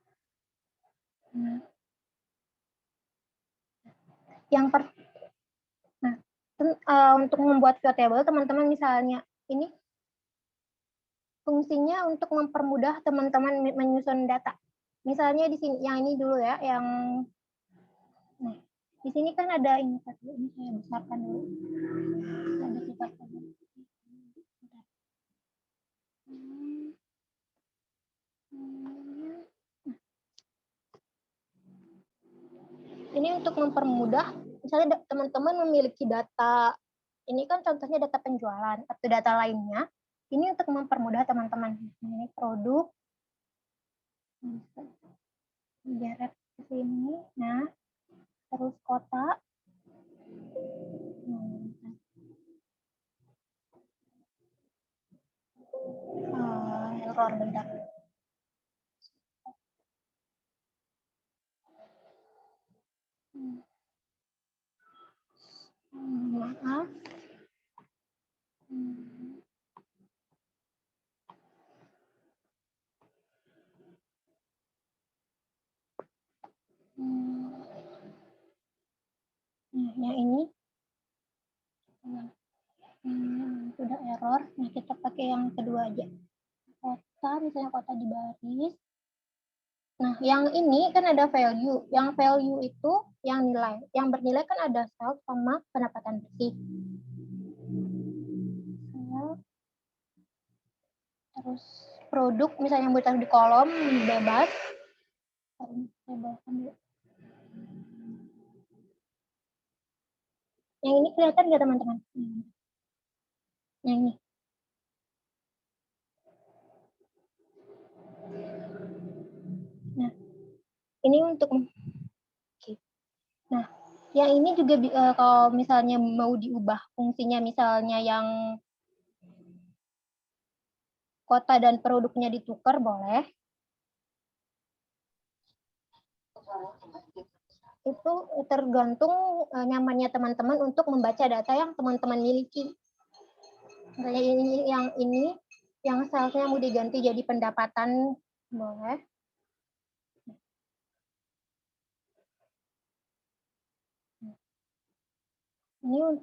[SPEAKER 1] Untuk membuat pivot table, teman-teman misalnya ini fungsinya untuk mempermudah teman-teman menyusun data. Misalnya di sini, yang ini dulu ya, yang nah, di sini kan ada ini satu, ini saya besarkan dulu. Ada pivot table. Ini untuk mempermudah, misalnya teman-teman memiliki data, ini kan contohnya data penjualan atau data lainnya, ini untuk mempermudah teman-teman. Ini produk, geret ke sini, nah, terus kota, error bentar. Maaf. Nah, yang ini sudah error. Nah, kita pakai yang kedua aja. Kota, misalnya kota di baris. Nah, yang ini kan ada value. Yang value itu yang nilai. Yang bernilai kan ada sales sama pendapatan bersih. Terus produk, misalnya yang ditaruh di kolom bebas. Yang ini kelihatan nggak teman-teman? Yang ini. Nah, ini untuk Nah, yang ini juga kalau misalnya mau diubah fungsinya, misalnya yang kota dan produknya ditukar boleh. Itu tergantung nyamannya teman-teman untuk membaca data yang teman-teman miliki. Misalnya ini yang salesnya mau diganti jadi pendapatan boleh. Ini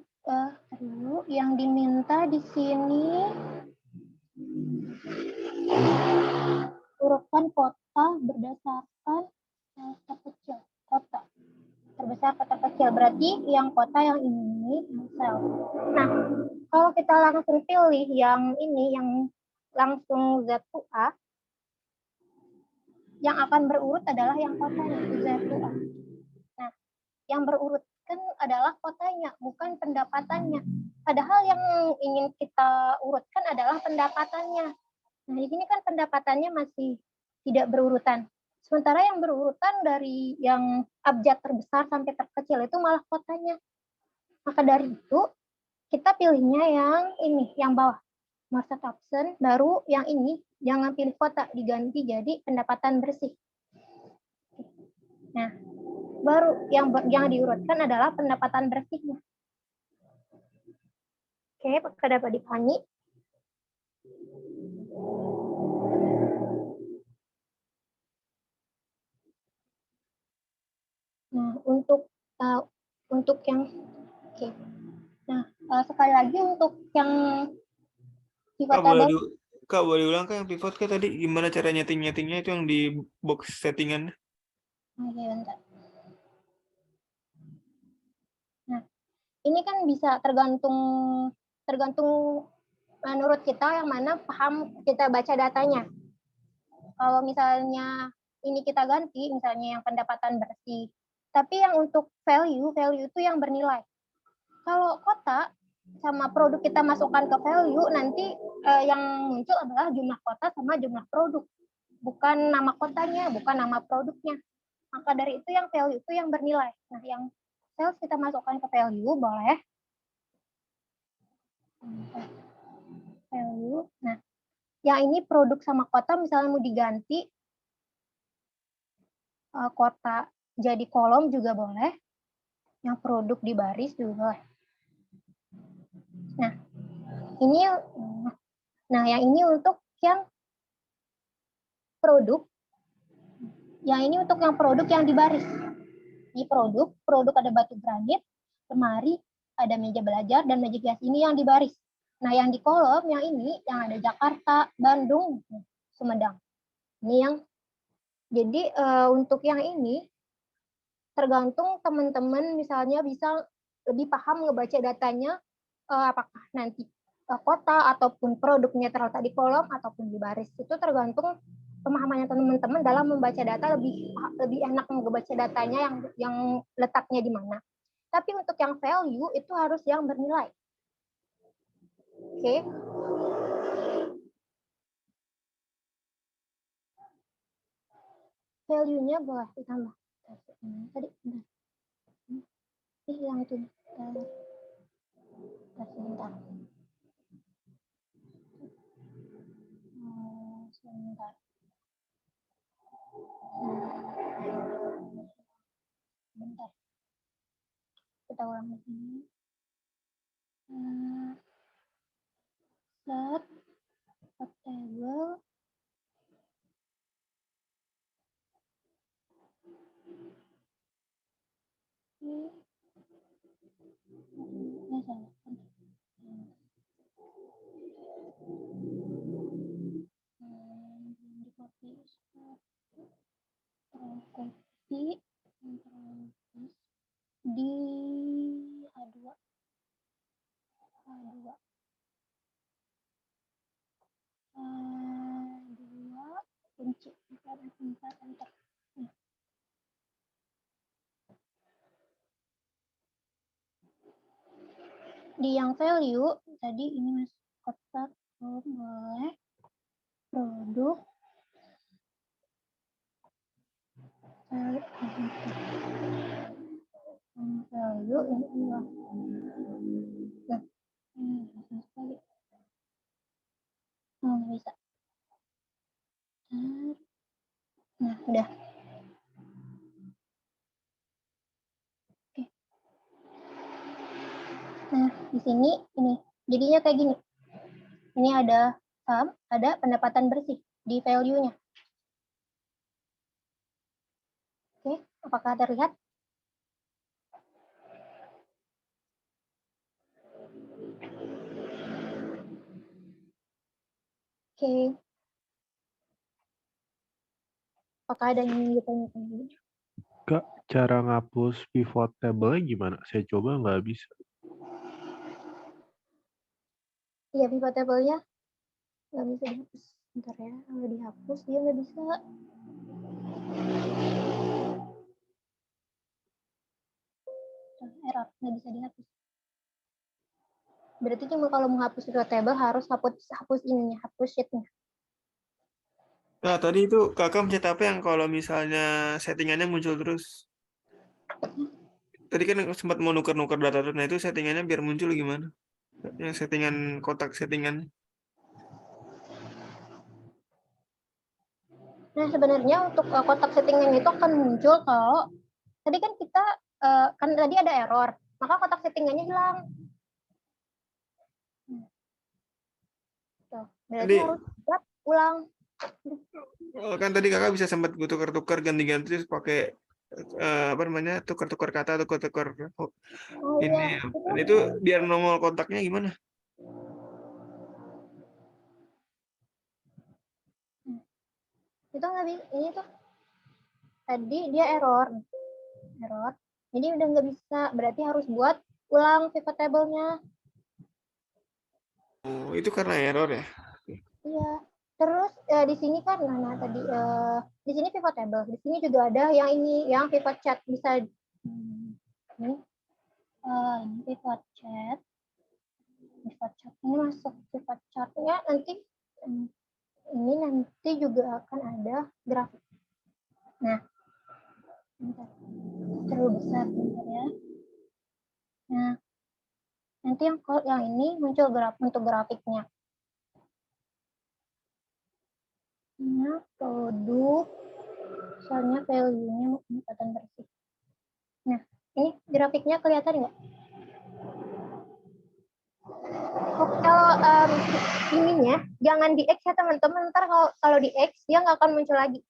[SPEAKER 1] dulu yang diminta di sini urutkan kota berdasarkan terkecil kota. Terbesar kota kecil, berarti yang kota yang ini sel. Nah, kalau kita langsung pilih yang ini, yang langsung Z2A, yang akan berurut adalah yang kotanya, Z2A. Nah, yang berurut kan adalah kotanya, bukan pendapatannya. Padahal yang ingin kita urutkan adalah pendapatannya. Nah, di sini kan pendapatannya masih tidak berurutan. Sementara yang berurutan dari yang abjad terbesar sampai terkecil itu malah kotanya. Maka dari itu, kita pilihnya yang ini, yang bawah. Market option, baru yang ini, jangan pilih kota, diganti jadi pendapatan bersih. Nah, baru yang diurutkan adalah pendapatan bersihnya. Oke, apakah dapat dipahami? Nah, untuk yang oke. Nah, sekali lagi untuk yang pivot table.
[SPEAKER 3] Kak, boleh ulang Kak yang pivot Kak tadi gimana cara nyetingnya itu yang di box settingan?
[SPEAKER 1] Oke, bentar. Nah, ini kan bisa tergantung menurut kita yang mana paham kita baca datanya. Kalau misalnya ini kita ganti, misalnya yang pendapatan bersih. Tapi yang untuk value itu yang bernilai. Kalau kota sama produk kita masukkan ke value, nanti yang muncul adalah jumlah kota sama jumlah produk. Bukan nama kotanya, bukan nama produknya. Maka dari itu yang value itu yang bernilai. Nah, yang sales kita masukkan ke value boleh. Value. Nah, yang ini produk sama kota misalnya mau diganti, kota jadi kolom juga boleh. Yang produk di baris juga boleh. Nah, yang ini untuk yang produk. Yang ini untuk yang produk yang di baris. Di produk ada batu granit, lemari, ada meja belajar, dan meja hias ini yang di baris. Nah, yang di kolom, yang ini, yang ada Jakarta, Bandung, Sumedang. Ini yang, jadi untuk yang ini, tergantung teman-teman misalnya bisa lebih paham ngebaca datanya, apakah nanti kota ataupun produknya terletak di kolom ataupun di baris. Itu tergantung pemahamannya teman-teman dalam membaca data, lebih enak membaca datanya yang letaknya di mana. Tapi untuk yang value itu harus yang bernilai. Oke. Value-nya boleh ditambah. Tadi bentar. Yang itu. Sebentar. Sebentar. Bentar. Kita ulang di sini. Set table. Copy di H2 kunci enter. Di yang value tadi ini Mas kotak boleh produk value ini ulang. Bisa. Nah, udah. Oke. Nah, di sini ini jadinya kayak gini. Ini ada sum, ada pendapatan bersih di value-nya. Oke, apakah terlihat? Oke. Apakah ada yang ingin ditanyakan?
[SPEAKER 5] Kak, cara ngapus pivot table-nya gimana? Saya coba nggak bisa.
[SPEAKER 1] Iya, pivot table-nya nggak bisa dihapus. Bentar ya, kalau dihapus dia nggak bisa. Error, nggak bisa dihapus. Berarti cuma kalau mau hapus pivot table harus hapus ininya, hapus sheet-nya.
[SPEAKER 3] Nah, tadi itu kakak mencet apa yang kalau misalnya settingannya muncul terus? Tadi kan sempat mau nuker-nuker data terus. Nah, itu settingannya biar muncul gimana? Yang settingan kotak settingan.
[SPEAKER 1] Nah, sebenarnya untuk kotak settingan itu akan muncul kalau tadi kan kita kan tadi ada error, maka kotak settingannya hilang. Tuh, berarti
[SPEAKER 3] Tadi
[SPEAKER 1] harus buat ulang.
[SPEAKER 3] kan tadi kakak bisa sempat tukar-tukar ganti-ganti terus pakai apa namanya tukar-tukar kata, tukar-tukar
[SPEAKER 1] Oh
[SPEAKER 3] ini.
[SPEAKER 1] iya,
[SPEAKER 3] Dan itu biar nongol kontaknya gimana?
[SPEAKER 1] itu nggak bisa. Ini tuh tadi dia error. Jadi udah nggak bisa. Berarti harus buat ulang pivot table-nya.
[SPEAKER 3] Oh, itu karena error ya?
[SPEAKER 1] Iya. Terus di sini kan, nah tadi di sini pivot table. Di sini juga ada yang ini, yang pivot chat bisa. Ini, ini pivot chat. Pivot chat ini masuk pivot chatnya nanti. Ini nanti juga akan ada grafik. Nah, bentar. Terlalu besar, bentar ya. Nah, nanti yang ini muncul untuk grafiknya. Nah, produk, misalnya value-nya pendapatan bersih. Nah, ini grafiknya kelihatan nggak? Oh, kalau ininya jangan di X ya teman-teman. Ntar kalau di X dia nggak akan muncul lagi.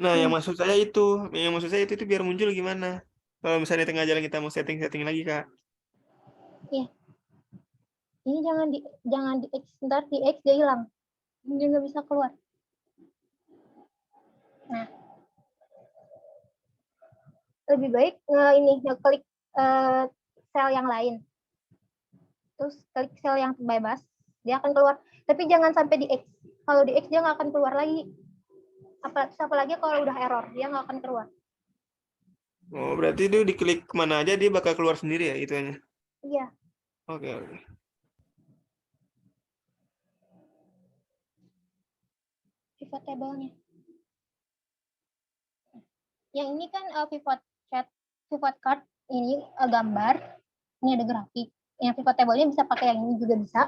[SPEAKER 3] Nah, yang maksud saya itu biar muncul gimana? Kalau misalnya di tengah jalan kita mau setting lagi, Kak.
[SPEAKER 1] Iya. Ini jangan di X, ntar di X dia hilang. Dia nggak bisa keluar. Nah, lebih baik ngeklik sel yang lain. Terus klik sel yang bebas, dia akan keluar. Tapi jangan sampai di X. Kalau di X dia nggak akan keluar lagi. Apalagi kalau udah error, dia nggak akan keluar.
[SPEAKER 3] Oh, berarti itu diklik kemana aja dia bakal keluar sendiri ya itunya.
[SPEAKER 1] Iya.
[SPEAKER 3] Oke.
[SPEAKER 1] Pivot table-nya. Yang ini kan pivot chat, pivot card, ini gambar, ini ada grafik. Yang pivot table-nya bisa pakai yang ini juga bisa.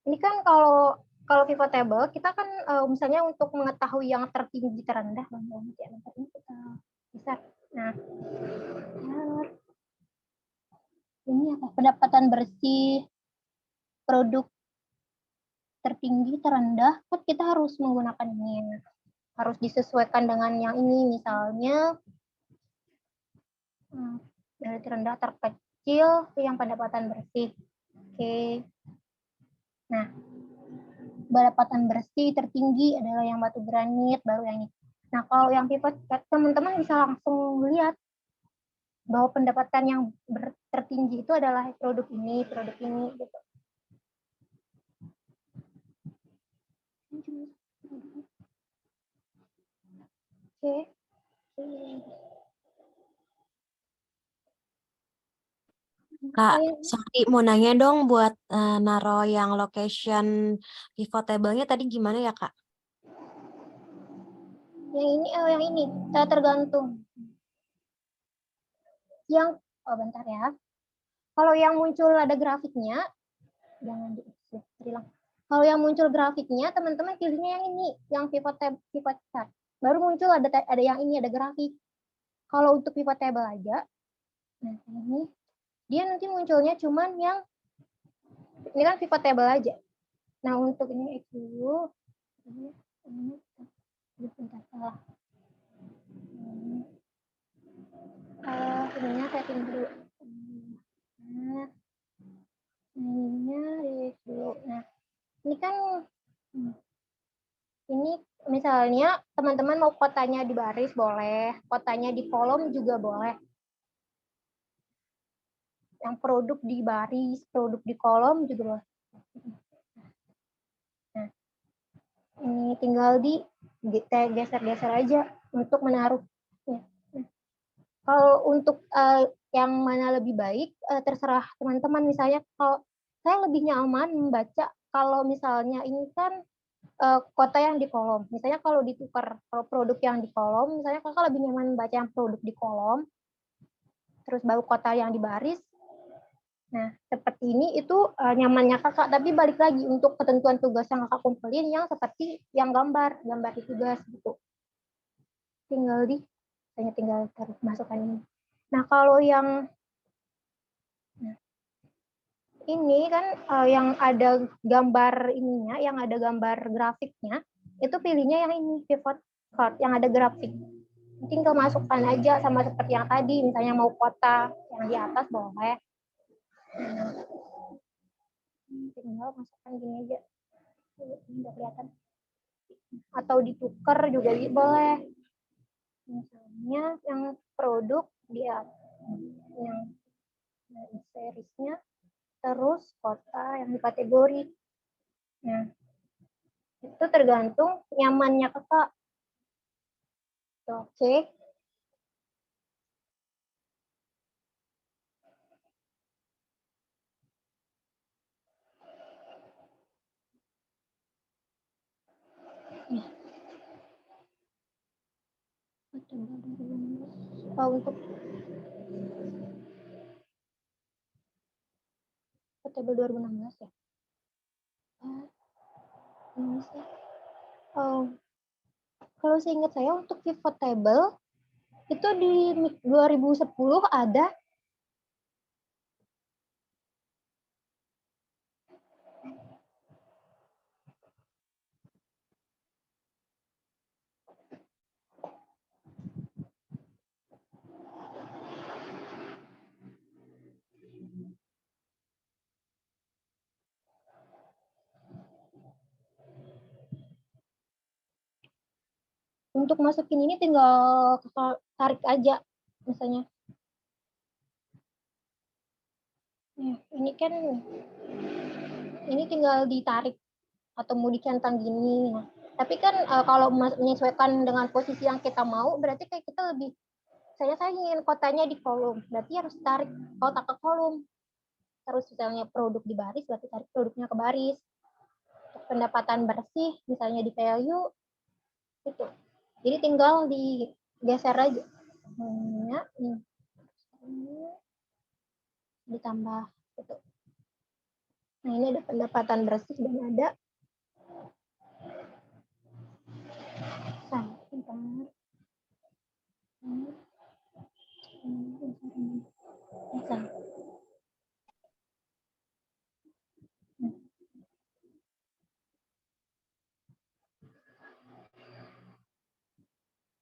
[SPEAKER 1] Ini kan kalau pivot table kita kan misalnya untuk mengetahui yang tertinggi terendah, ini kita bisa. Nah, ini apa? Pendapatan bersih, produk tertinggi terendah, kan kita harus menggunakan ini. Harus disesuaikan dengan yang ini, misalnya dari terendah terkecil yang pendapatan bersih. Oke. Nah, pendapatan bersih tertinggi adalah yang batu granit, baru yang ini. Nah, kalau yang pivot teman-teman bisa langsung lihat bahwa pendapatan yang tertinggi itu adalah produk ini gitu. Oke.
[SPEAKER 7] Kak, sorry mau nanya dong buat naro yang location pivot table-nya tadi gimana ya, Kak?
[SPEAKER 1] Yang ini tergantung. Bentar ya. Kalau yang muncul ada grafiknya, jangan hilang. Kalau yang muncul grafiknya, teman-teman pilihnya yang ini, yang pivot chart. Baru muncul ada yang ini, ada grafik. Kalau untuk pivot table aja, nah ini dia nanti munculnya cuman yang ini kan pivot table aja. Nah untuk ini X dulu, ini bentar salah. Ininya setting dulu. Nah, ininya di dulu. Nah, ini kan ini misalnya teman-teman mau kotanya di baris boleh, kotanya di kolom juga boleh. Yang produk di baris, produk di kolom juga boleh. Nah, ini tinggal di geser-geser aja untuk menaruh. Kalau untuk yang mana lebih baik terserah teman-teman. Misalnya kalau saya lebih nyaman membaca kalau misalnya ini kan kota yang di kolom. Misalnya kalau ditukar, kalau produk yang di kolom, misalnya kakak lebih nyaman membaca yang produk di kolom, terus baru kota yang di baris. Nah, seperti ini itu nyamannya kakak. Tapi balik lagi untuk ketentuan tugas yang kakak kumpulin yang seperti yang gambar di tugas gitu. Saya tinggal taruh masukkan ini. Nah, kalau yang ini kan yang ada gambar ininya, yang ada gambar grafiknya, itu pilihnya yang ini, pivot chart, yang ada grafik. Tinggal masukkan aja sama seperti yang tadi, misalnya mau kota yang di atas boleh. Tinggal masukkan gini aja. Ini udah kelihatan. Atau ditukar juga boleh. Misalnya yang produk dia yang seriesnya, terus kota yang di kategori. Nah, itu tergantung nyamannya kakak. Oke. Untuk table 2016 ya. Ini sih. Kalau seingat saya untuk pivot table itu di 2010 ada. Untuk masukin ini tinggal tarik aja misalnya. Ya, ini tinggal ditarik atau mau dicentang gini. Nah, tapi kan kalau menyesuaikan dengan posisi yang kita mau, berarti kayak kita lebih, saya ingin kotanya di kolom, berarti harus tarik kotak ke kolom. Terus misalnya produk di baris, berarti tarik produknya ke baris. Pendapatan bersih, misalnya di value, itu. Jadi tinggal digeser aja. Ditambah gitu. Nah, ini ada pendapatan bersih dan ada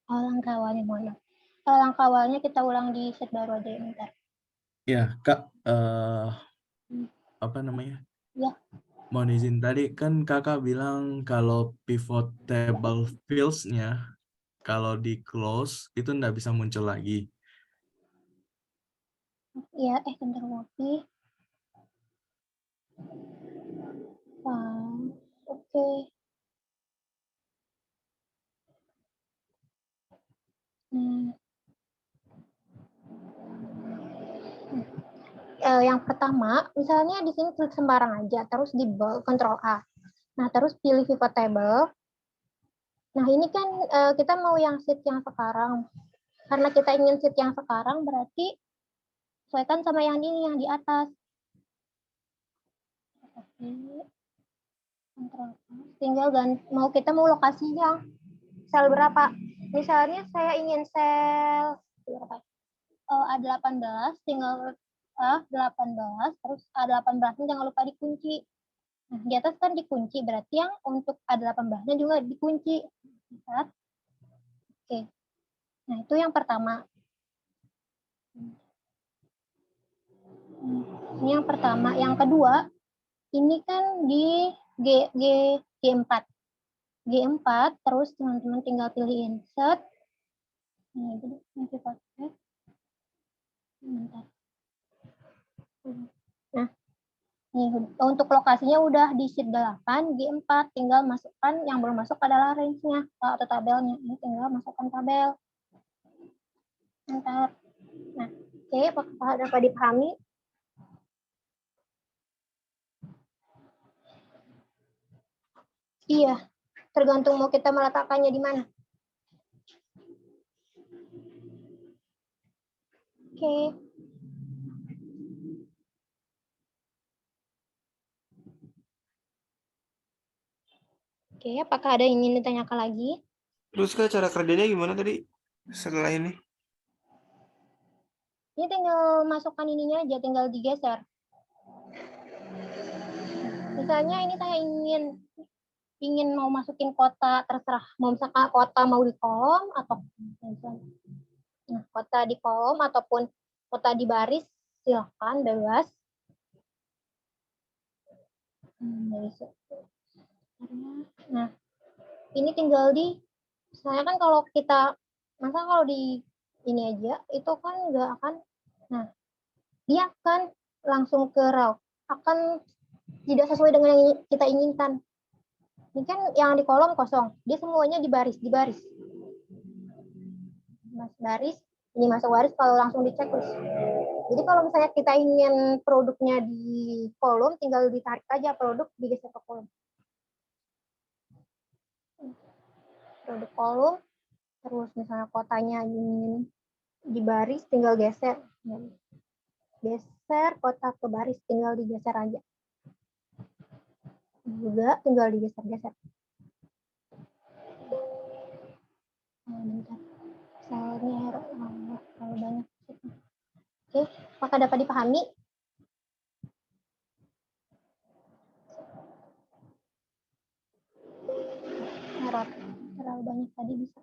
[SPEAKER 1] langkah awalnya mohon maaf. Langkah awalnya kita ulang di set baru aja ya, bentar.
[SPEAKER 4] Ya, Kak, apa namanya?
[SPEAKER 1] Ya.
[SPEAKER 4] Mohon izin, tadi kan kakak bilang kalau pivot table fields-nya kalau di close itu nggak bisa muncul lagi.
[SPEAKER 1] Iya, bentar lagi. Oke. Yang pertama, misalnya di sini klik sembarang aja, terus di Ctrl A. Nah, terus pilih pivot table. Nah, ini kan kita mau yang sheet yang sekarang. Karena kita ingin sheet yang sekarang, berarti sesuaikan sama yang ini, yang di atas. Tinggal mau kita mau lokasinya sel berapa. Misalnya saya ingin sel A18, tinggal A18, terus A18-nya jangan lupa dikunci. Nah, di atas kan dikunci, berarti yang untuk A18-nya juga dikunci. Oke. Nah, itu yang pertama. Ini yang pertama. Yang kedua, ini kan di G4. G4, terus teman-teman tinggal pilih insert. Nah, nih, untuk lokasinya udah di sheet 8, G4, tinggal masukkan yang belum masuk adalah range-nya atau tabelnya. Ini tinggal masukkan tabel. Ntar. Nah, oke, dapat dipahami? Iya, tergantung mau kita meletakkannya di mana. Oke. Oke, apakah ada yang ingin ditanyakan lagi?
[SPEAKER 3] Terus Kak, cara kerjanya gimana tadi setelah ini?
[SPEAKER 1] Ini tinggal masukkan ininya aja, tinggal digeser. Misalnya ini saya ingin mau masukin kota, terserah mau misalkan kota mau di kolom atau nah, kota di kolom ataupun kota di baris, silakan bebas. Nah, ini tinggal di, misalnya kan kalau kita, masa kalau di ini aja, itu kan nggak akan, nah, dia akan langsung ke raw, akan tidak sesuai dengan yang kita inginkan. Ini kan yang di kolom kosong, dia semuanya di baris. Mas baris, ini masuk baris kalau langsung di checklist. Jadi kalau misalnya kita ingin produknya di kolom, tinggal ditarik aja produk, digeser ke kolom. Produk kolom, terus misalnya kotanya ingin di baris, tinggal geser. Geser kota ke baris, tinggal digeser aja. Juga tinggal digeser-geser. Bentar. Soalnya terlalu banyak. Oke, apakah dapat dipahami? Error. Terlalu banyak tadi bisa.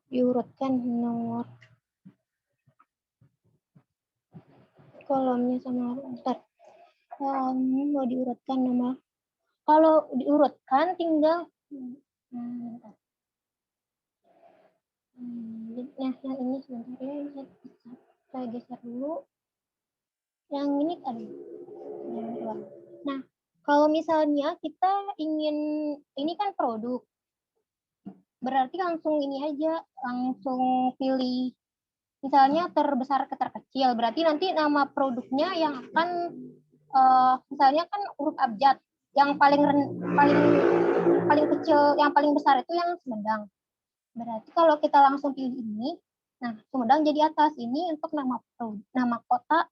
[SPEAKER 1] Diurutkan nomor kolomnya sama bentar. Mau diurutkan nomor. Kalau diurutkan tinggal bentar. Nah, yang ini sebentar ya, saya geser dulu. Yang ini ada. Nah, kalau misalnya kita ingin, ini kan produk, berarti langsung ini aja, langsung pilih, misalnya terbesar ke terkecil, berarti nanti nama produknya yang akan, misalnya kan huruf abjad, yang paling kecil, yang paling besar itu yang Sumedang. Berarti kalau kita langsung pilih ini, nah Sumedang jadi atas, ini untuk nama kota.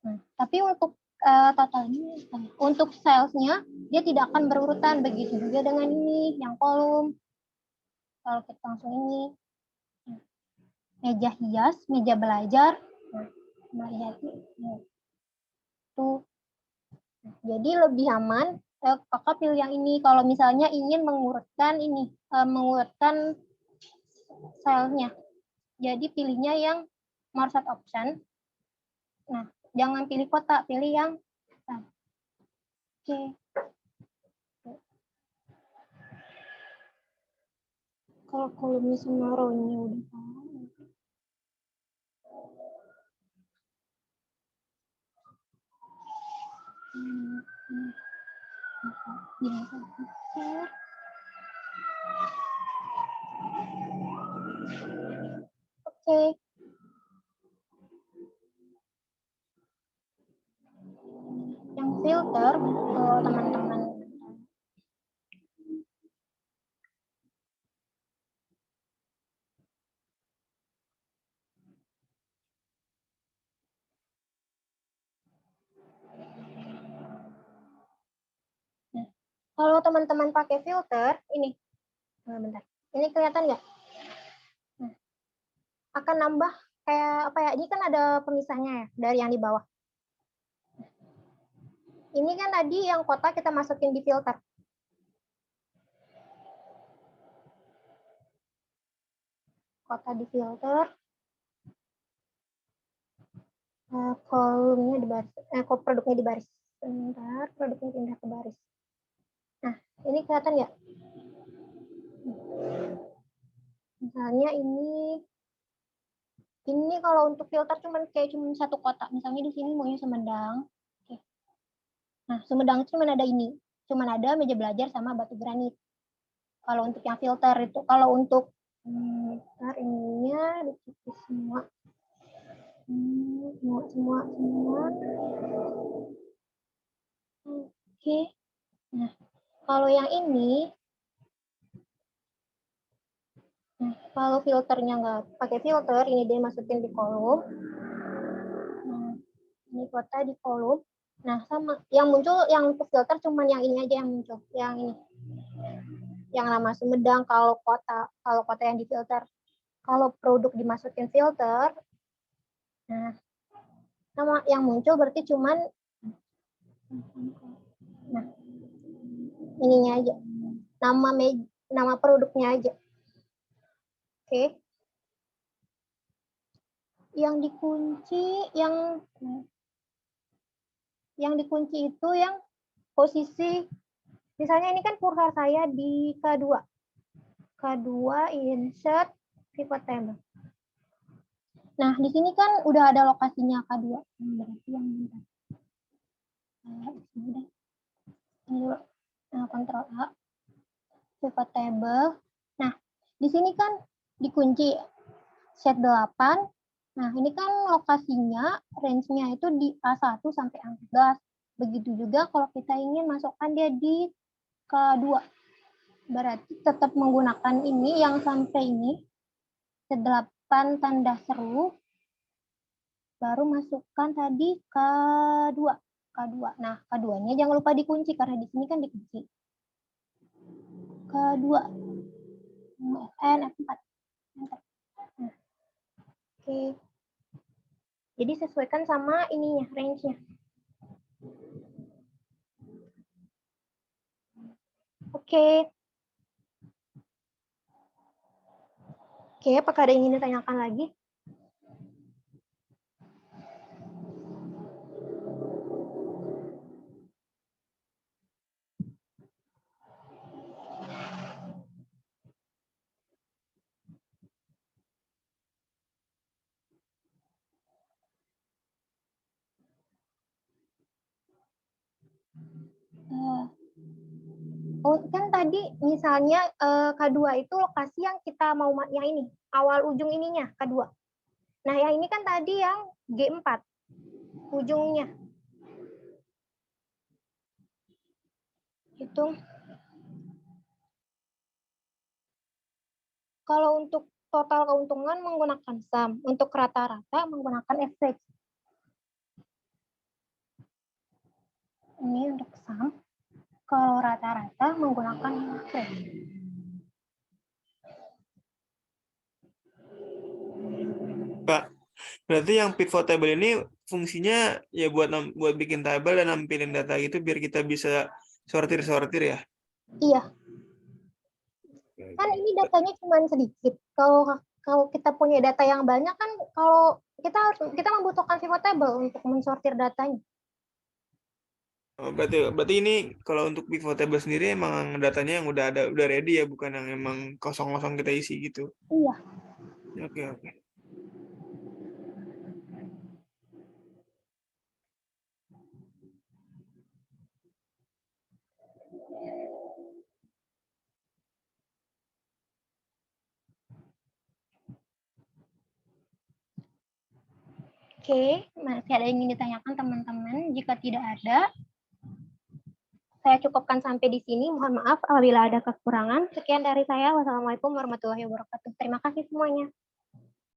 [SPEAKER 1] Nah, tapi untuk total ini, untuk salesnya dia tidak akan berurutan, begitu juga dengan ini yang kolom. Kalau kita langsung ini, meja hias, meja belajar, nah, tuh. Jadi lebih aman, kakak pilih yang ini. Kalau misalnya ingin mengurutkan ini, mengurutkan salesnya, jadi pilihnya yang market option. Nah, jangan pilih kota, pilih yang oke. Kalau kolomnya sama row-nya udah tahu. Oke. Yang filter, teman-teman. Nah, kalau teman-teman pakai filter, ini, bentar, ini kelihatan nggak? Nah, akan nambah kayak apa ya? Ini kan ada pemisahnya ya dari yang di bawah. Ini kan tadi yang kota kita masukin di filter. Kota di filter, kolomnya di baris, produknya di baris. Bentar, produknya pindah ke baris. Nah, ini kelihatan nggak? Misalnya ini kalau untuk filter cuma satu kota. Misalnya di sini maunya Sumedang. Oke. Nah, Sumedang itu cuma ada ini. Cuma ada meja belajar sama batu granit. Kalau untuk yang filter itu, kalau untuk ininya ditutup semua. Semua. Oke. Nah, kalau yang ini, kalau filternya nggak pakai filter, ini dia masukin di kolom. Nah, ini kota di kolom. Nah, sama yang muncul yang untuk filter cuman yang ini aja yang muncul, yang ini. Yang nama Sumedang kalau kota yang difilter. Kalau produk dimasukin filter, nah nama yang muncul berarti cuman nah ininya aja. Nama produknya aja. Oke. Yang dikunci itu yang posisi, misalnya ini kan kursor saya di K2. K2 insert pivot table. Nah, di sini kan udah ada lokasinya K2. Berarti yang ini. Nah, Ctrl A. Pivot table. Nah, di sini kan dikunci set 8. Nah, ini kan lokasinya, range-nya itu di A1 sampai A14. Begitu juga kalau kita ingin masukkan dia di K2. Berarti tetap menggunakan ini yang sampai ini, set 8 tanda seru, baru masukkan tadi K2. Nah, K2-nya jangan lupa dikunci, karena di sini kan dikunci. K2. Fn, F4. Nah, oke. Jadi sesuaikan sama ininya, range-nya. Oke. Oke, apakah ada yang ingin ditanyakan lagi? Oh, kan tadi misalnya K2 itu lokasi yang kita mau, yang ini, awal ujung ininya, K2. Nah, yang ini kan tadi yang G4, ujungnya. Hitung. Kalau untuk total keuntungan menggunakan sum, untuk rata-rata menggunakan average. Ini untuk sum. Kalau rata-rata menggunakan average.
[SPEAKER 3] Pak, berarti yang pivot table ini fungsinya ya buat bikin table dan nampilin data gitu biar kita bisa sortir ya?
[SPEAKER 1] Iya. Kan ini datanya cuma sedikit. Kalau kita punya data yang banyak kan, kalau kita membutuhkan pivot table untuk mensortir datanya.
[SPEAKER 3] Oh, berarti ini kalau untuk pivot table sendiri emang datanya yang udah ready ya, bukan yang emang kosong-kosong kita isi gitu.
[SPEAKER 1] Iya.
[SPEAKER 3] Oke.
[SPEAKER 1] Oke, masih ada yang ingin ditanyakan teman-teman? Jika tidak ada, saya cukupkan sampai di sini. Mohon maaf apabila ada kekurangan. Sekian dari saya. Wassalamualaikum warahmatullahi wabarakatuh. Terima kasih semuanya.